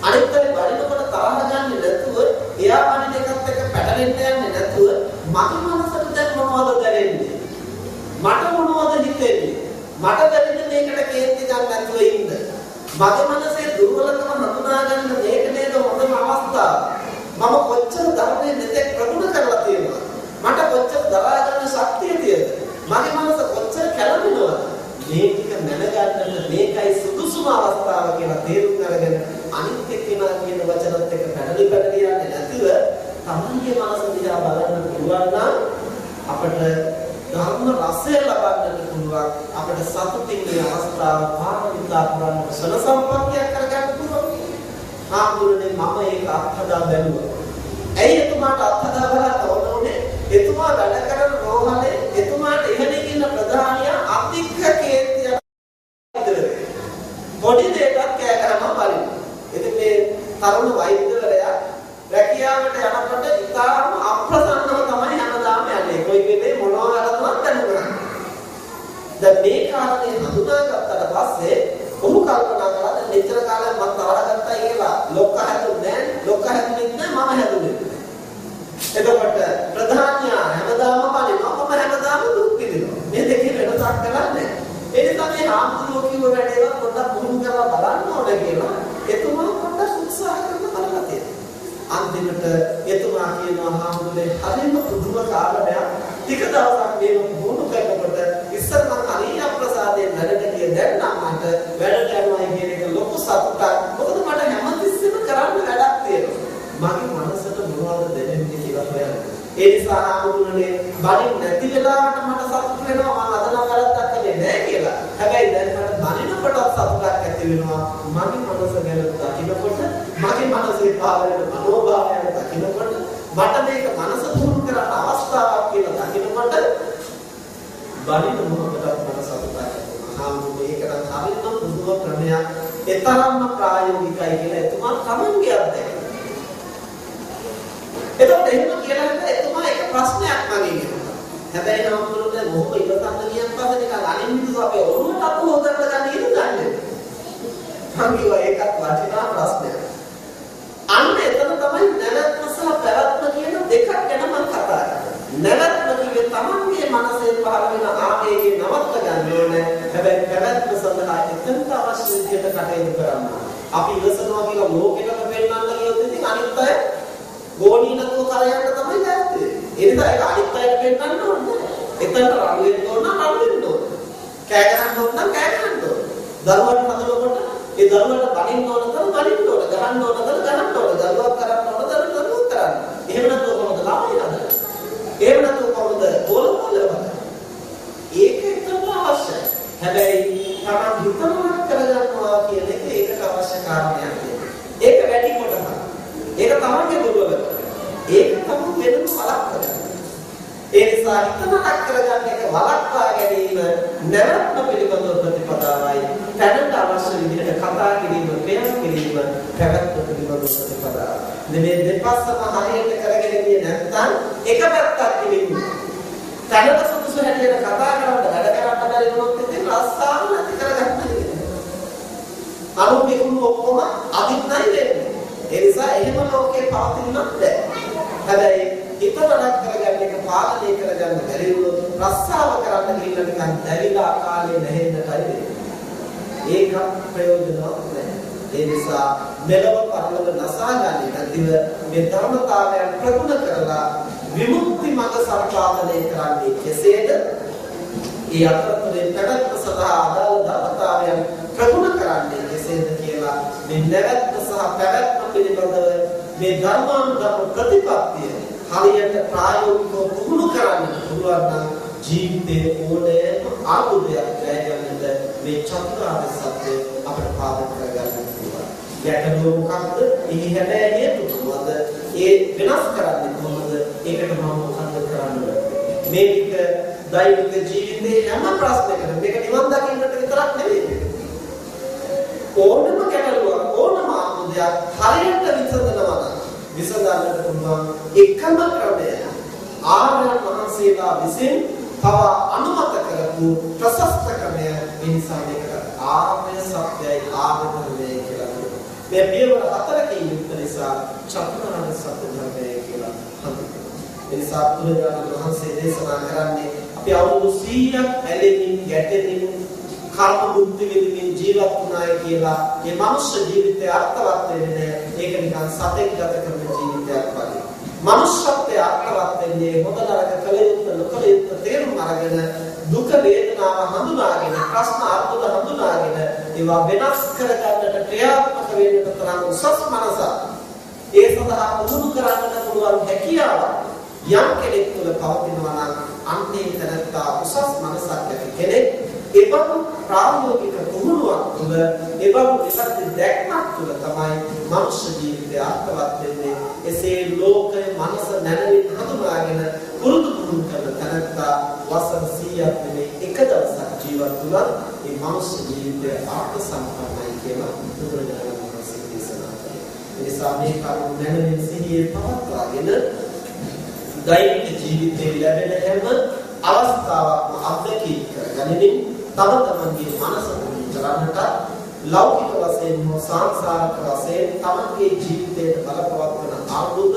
අනිත්කේ බඩිනකොට තරහ ගන්නේ නැතුව එයා බඩින එකත් එක්ක පැටලෙන්න යන්නේ නැතුව මගේ මනසට දැන් මොනවද දැනෙන්නේ? මට මොනවද හිතෙන්නේ? මට දැනෙන්නේ මේකට කේන්ති ගන්න නැතුව ඉන්න. මගේ මනසේ දුර්වලකම හඳුනා ගන්න මේක නේද හොඳම අවස්ථාව. මම කොච්චර ධර්මයේ මෙතෙක් ප්‍රගුණ කරලා තියෙනවද? මට කොච්චර දරා ගන්න ශක්තිය තියෙද? මගේ මනස කොච්චර කැළඹෙනවද? මේ ටික දැනගන්න මේකයි සුදුසුම අවස්ථාව කියලා තේරුම් අරගෙන අනිත් එක්කෙනා කියන වචනත් එක්ක පැනලි යන්නේ නැතිව තමන්ගේ මනස දිහා බලන්න පුළුවන් නම් අපිට ධර්ම රසය ලබන්නට පුළුවන්. අපිට සතුටින් මේ අවස්ථාව පාරමිතා පුරන්න සන සම්පත්තියක් කරගන්න පුළුවන්. ආමුදුනේ මම ඒක අත්හදා බැලුවා. ඇයි එතුමාට අත්හදා බලන්න ඕනේ? එතුමා වැඩ කරන රෝහලේ එතුමාට ඉහළින් ඉන්න ප්‍රධානියා අධික කේන්තියක් ඉදිරියේ පොඩි දෙයක් කෑ කරනවා බලන්න. ඉතින් මේ තරුණ වෛද්‍යවරයා රැකියාවට යනකොට ඉතාලම අප්‍රසන්නව තමයි හැමදාම යන්නේ. කොයි වෙලේ මොනවා කරනවද දැනුණා. දැන් මේ කාරණේ හඳුනාගත්තට පස්සේ ඔහු කල්පනා කළා දැන් මෙච්චර කාලයක් මම තරහගත්තා කියලා ලොක්ක හැදුන්නේ නැහැ. ලොක්ක හැදුනේ නැහැ මම හැදුනේ. එතකොට ප්‍රධානියා හැමදාම බලනවා මම හැමදාම දුක් විඳිනවා. මේ දෙකේ වෙනසක් කරන්නේ. ඒ නිසා මේ ආම්තුලෝ කිව්ව වැඩේවත් පොඩ්ඩක් පුහුණු කරලා බලන්න ඕනේ කියලා එතුමා පොඩ්ඩක් උත්සාහ කරලා බලලා තියෙනවා. අන්තිමට එතුමා කියනවා ආම්තුලේ හරිම පුදුම කාරණයක්. ටික දවසක් මේක පුහුණු කරනකොට ඉස්සර මම හරිය අප්‍රසාදයෙන් වැඩට ගිය දැන් නම් මට වැඩට යනවා කියන එක ලොකු සතුටක්. මොකද මට හැමතිස්සෙම කරන්න වැඩක් තියෙනවා. මගේ මනසට මොනවද දැනෙන්නේ කියලා හොයන්න. ඒ නිසා ආමුදුනේ බණින් නැති වෙලාවට මට සතුට වෙනවා මම අද නම් වැරද්දක් කළේ නැහැ කියලා. හැබැයි දැන් මට බණිනකොට සතුටක් ඇති වෙනවා. මගේ මනස ගැන දකිනකොට මගේ මනසේ පාවෙන මනෝභාවයන් දකිනකොට මට මේක මනස පුහුණු කරන්න අවස්ථාවක් කියලා දකිනකොට බලින මොහොතට මම සතුටයි. ආමුනේ ඒක නම් හරියම පුදුම ක්‍රමයක්. ඒ තරම්ම ප්‍රායෝගිකයි කියලා එතුමා තමන්ගේ අත්දැකීම. එතකොට එහෙම කියලා හිතා එතුමා එක ප්‍රශ්නයක් මගෙන් අහනවා. හැබැයි හම්බුනේ මොහොත ඉවසන්න කියන පස්සේ නිකන් අනින් මිනිස්සු අපේ ඔළුවට අත හොදන්න ගන්න ඉන්නේ. මම කිව්වා ඒකත් වටිනා ප්‍රශ්නයක්. අන්න එතන තමයි නැවැත්ම සහ පැවැත්ම කියන දෙකක් ගැන මම කතා කරන්නේ. නැවැත්ම කියන්නේ තමන්ගේ මනසේ පහළ වෙන ආවේගය නවත්ත ගන්න ඕනේ. හැබැයි පැවැත්ම සඳහා එතනට අවශ්‍ය විදිහට කටයුතු කරන්න. අපි ඉවසනවා කියලා ලෝකෙකට පෙන්නන්න ගියොත් ඉතින් අනිත් අය ගෝණීනකෝ කරයන්න තමයි දැක්කේ. ඒ නිසා ඒක අනිත් අයට පෙන්නන්න ඕනේ. එතනට රළු වෙන්න ඕන නම් රළු වෙන්න ඕන. කෑ ගහන්න ඕන නම් කෑ ගහන්න ඕන. දරුවන් හදනකොට ඒ දරුවන්ට බනින්න ඕන නම් බනින්න ඕන. ගහන්න ඕන නම් ගහන්න ඕන. දරුවක් කරන්න ඕන නම් දරුවක් කරන්න. එහෙම නැත්නම් කොහොමද ළමයි හදන්නේ? එහෙම නැත්නම් කොහොමද බෝලවලවද? ඒක තමයි අවශ්‍යයි. හැබැයි තමන් හිතනවා කරගන්නවා කියන එක ඒකට අවශ්‍ය කාරණයක්. ඒක වැඩි කොටසක්. ඒක තමන්ගේ දුර්වලකම. ඒක තමයි වෙනම වළක්වගන්න. ඒ නිසා හිතනක් කරගන්න එක වළක්වා ගැනීම නැවැත්ම පිළිබඳව ප්‍රතිපදාවයි. දැනට අවශ්‍ය විදිහට කතා කිරීම, ප්‍රයත්න කිරීම පැවැත්ම පිළිබඳව ප්‍රතිපදාව. මේ දෙපස්සම හරියට කරගෙන ගියේ නැත්නම් එක පැත්තක් කිලින්නේ. දැනට සුදුසු හැටියට කතා කරන්න වැඩ කරන්න බැරි වුණොත් ඉතින් රස්සාව නැති කරගන්න. අනුන්ගේ කුණු ඔක්කොම අදින්නයි වෙන්නේ. ඒ නිසා එහෙම ලෝකේ පවතින්නත් බැහැ. හැබැයි හිතවලක් කරගන්න එක පාලනය කරගන්න බැරි වුණොත් රස්සාව කරන්න ගිහින් නිකන් දැවිලා කාලේ නැහෙන්නටයි වෙන්නේ. ඒක ප්‍රයෝජනවත් නැහැ. ඒ නිසා මෙලව පරලොව නසාගන්නේ නැතිව මේ ධර්මතාවයන් ප්‍රගුණ කරලා විමුක්ති මඟ සම්පාදනය කරන්නේ කෙසේද? ඒ අතරතුරේ පැවැත්ම සඳහා අදාළ ධර්මතාවයන් ප්‍රගුණ කරන්නේ කෙසේද කියලා මේ නැවැත්ම සහ පැවැත්ම පිළිබඳව මේ ධර්මානුධර්ම ප්‍රතිපත්තිය හරියට ප්‍රායෝගිකව පුහුණු කරන්න පුළුවන් නම් ජීවිතයේ ඕනෑම ආයුධයක් ගෑගන්නට මේ චතුරාර්ය සත්‍ය අපට පාදක කරගන්න පුළුවන්. ගැටලුව මොකක්ද? එහි හැබැයි හේතු මොකද? ඒ වෙනස් කරන්නේ කොහොමද? ඒකට මම මොකක්ද කරන්න බැහැ. මේක දෛනික ජීවිතයේ හැම ප්‍රශ්නයකම මේක නිවන් දකින්නට විතරක් නෙවෙයි. ඕනම ගැටලුවක් ඕනම ආයුධයක් හරියට විසඳනවා නම් විසඳන්නට පුළුවන් එකම ක්‍රමය ආර්යයන් වහන්සේලා විසින් පවා අනුමත කරපු ප්‍රශස්ත ක්‍රමය. ඒ නිසා මේකට ආර්ය සත්‍යයි ආර්ය ධර්මයයි කියලා කියනවා. මේ පියවර හතරකින් යුක්ත නිසා චතුරාර්ය සත්‍ය ධර්මය කියලා හඳුන්වනවා. ඒ නිසා බුදුරජාණන් වහන්සේ දේශනා කරන්නේ අපි අවුරුදු 100ක් ඇලෙමින් ගැටෙමින් කර්ම බුද්ධ විදිමින් ජීවත් වුණාය කියලා මේ මනුෂ්‍ය ජීවිතය අර්ථවත් වෙන්නේ නැහැ. ඒක නිකන් සතෙක් ගත කරන ජීවිතයක් වගේ. මනුෂ්‍යත්වයේ අර්ථවත් වෙන්නේ හොඳ නරක කළ යුතු නොකළ යුතු තේරුම් අරගෙන දුක වේදනාව හඳුනාගෙන ප්‍රශ්න අර්ථය හඳුනාගෙන ඒවා වෙනස් කරගන්නට ක්‍රියාත්මක වෙන්නට තරම් උසස් මනසක් ඒ සඳහා පුහුණු කරන්නට පුළුවන් හැකියාව යම් කෙනෙක් තුළ පවතිනවා නම් අන්නේ තැනත්තා උසස් මනසක් ඇති කෙනෙක්. එබඳු ප්‍රායෝගික පුහුණුවක් තුළ එබඳු විසත් දැක්මක් තුළ තමයි මනුෂ්‍ය ජීවිතය අර්ථවත් වෙන්නේ. එසේ ලෝකයේ මනස නැනවි හඳුනාගෙන පුරුදු පුහුණු කරන තැනත්තා වසර 100ක් නෙමෙයි එක දවසක් ජීවත් වුණත් මේ මනුෂ්‍ය ජීවිතය අර්ථ සම්පන්නයි කියලා බුදුරජාණන් වහන්සේ දේශනා කළා. ඒ නිසා මේ කරුණ නැනවි සිහියේ පවත්වාගෙන දෛනික ජීවිතයේ ලැබෙන හැම අවස්ථාවක්ම අත්දැකීම් කරගනිමින් තම තමන්ගේ මනස පුහුණු කරන්නට ලෞකික වශයෙන් හෝ සංසාරික වශයෙන් තමන්ගේ ජීවිතයට බලපවත්වන ආර්බුද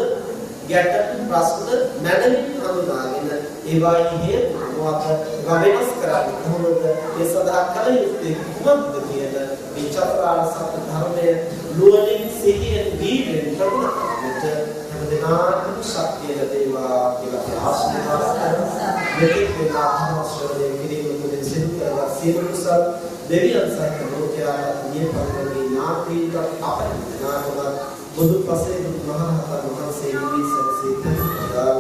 ගැටලු ප්‍රශ්න නැදමින් හඳුනාගෙන ඒවායි හේතු මොකක්ද වෙනස් කරන්නේ කොහොමද ඒ සඳහා කල යුත්තේ කුමක්ද කියන මේ චතුරාර්ය සත්‍ය ධර්මයේ නුවණින් සිහියෙන් දීගෙන ප්‍රගුණ කරන්නට හැමදෙනාටම ශක්තිය ලැබේවා කියලා ආශිර්වාද කරනවා. මෙතෙක් වෙලා ආශ්‍රය කිරීම තුළින් සිදු කරගත් සියලු කුසල් දෙවියන් සහිත ලෝකයාට නිය පරිවර්තී ඥාතීන්ට අපරිණාමවත් බුදු පසේ බුදුමහරහතන් වහන්සේ විසසී තනදා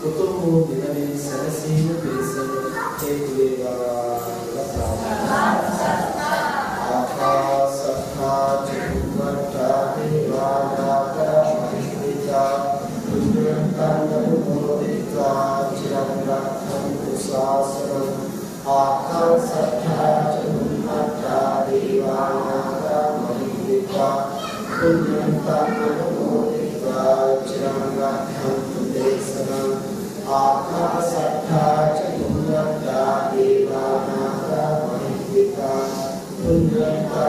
උතුම් වූ නිවනින් සැනසීම පිණිස හේතු වේවා. ආකාසත්තා චුම්මත්තා දේවානාගා මහිත්‍තිකා පුඤ්ඤන්තං නමෝදිත්වා චිරං රක්ඛන්තු ශාසනං पुण्यंता अनुमोदित्वा चिरंगाभ्यंतु देशनं आकाशट्ठा च पुण्यंता देवानागा महित्विका पुण्यंता